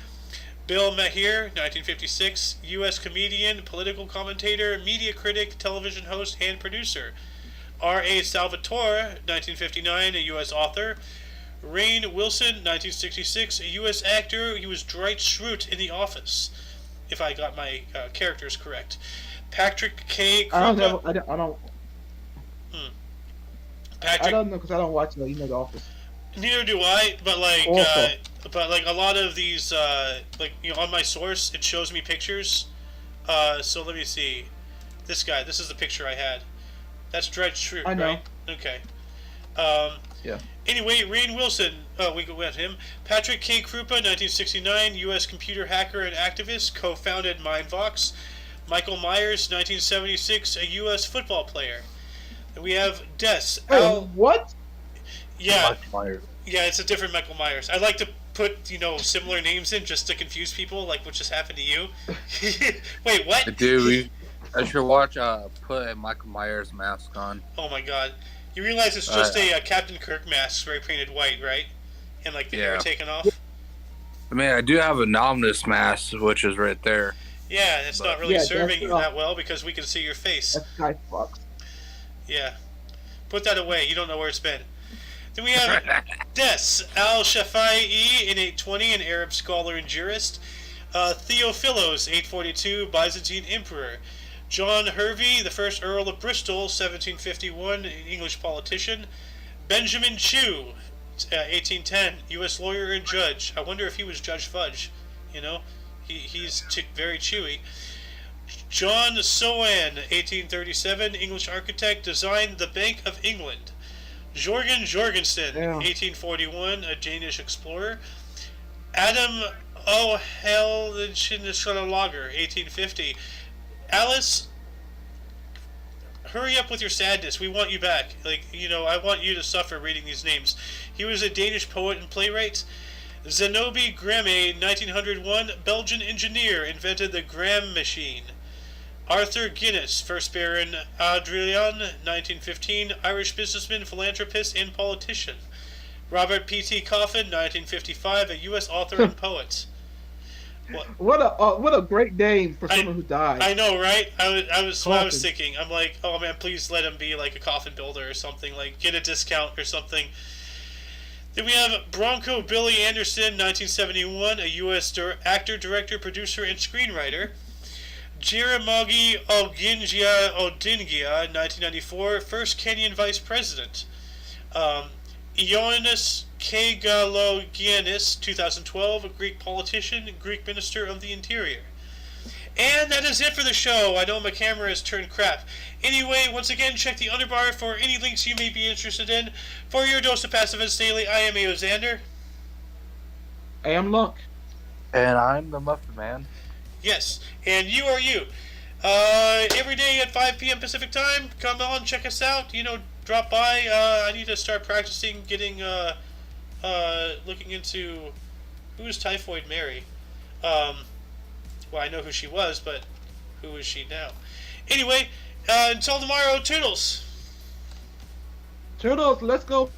Bill Maher, 1956, U.S. comedian, political commentator, media critic, television host, and producer. R.A. Salvatore, 1959, a U.S. author. Rainn Wilson, 1966, a U.S. actor. He was Dwight Schrute in The Office, if I got my characters correct. Patrick K. I don't Krupa. know. I don't. I Patrick. don't know because I don't watch The Office. Neither do I, but Awful. a lot of these, on my source, it shows me pictures. So let me see. This guy. This is the picture I had. That's Dwight Schrute, I know. right? Okay. Yeah. Anyway, Rainn Wilson, we go with him. Patrick K. Krupa, 1969, U.S. computer hacker and activist, co-founded Mindvox. Michael Myers, 1976, a U.S. football player. And we have Des. What? Yeah. Michael Myers. Yeah, it's a different Michael Myers. I like to put, similar names in just to confuse people, like what just happened to you. Wait, what? Dude, I should watch put a Michael Myers mask on. Oh my god. You realize it's just a Captain Kirk mask spray painted white, right? And the hair taken off? I mean, I do have a Nominus mask, which is right there. Yeah, it's not really serving you that well because we can see your face. That's Guy Fawkes. Yeah. Put that away. You don't know where it's been. Then we have Des Al-Shafai, in 820, an Arab scholar and jurist. Theophilos, 842, Byzantine emperor. John Hervey, the first Earl of Bristol, 1751, an English politician. Benjamin Chew, 1810, U.S. lawyer and judge. I wonder if he was Judge Fudge. He's very chewy. John Soane, 1837, English architect, designed the Bank of England. Jorgen Jorgensen, 1841, a Danish explorer. Adam O'Hellenschlager, 1850. Alice, hurry up with your sadness. We want you back. I want you to suffer reading these names. He was a Danish poet and playwright. Zenobe Gramme, 1901, Belgian engineer, invented the Gramme machine. Arthur Guinness, first Baron Adrian, 1915, Irish businessman, philanthropist, and politician. Robert P.T. Coffin, 1955, a U.S. author and poet. What a great name for someone who died. I know, right? I was thinking. I'm like, oh man, please let him be like a coffin builder or something. Like, get a discount or something. Then we have Bronco Billy Anderson, 1971, a U.S. actor, director, producer, and screenwriter. Jaramogi Oginga, 1994, first Kenyan vice president. Ioannis Kegalogiannis, 2012, a Greek politician, Greek minister of the interior. And that is it for the show. I know my camera has turned crap. Anyway, once again, check the underbar for any links you may be interested in. For your dose of passive events daily, I am Xander. I am Luck. And I'm the Muffin Man. Yes, and you are you. Every day at 5 p.m. Pacific time, come on, check us out. Drop by. I need to start practicing getting, looking into who is Typhoid Mary. Well, I know who she was, but who is she now? Anyway, until tomorrow, toodles. Toodles, let's go.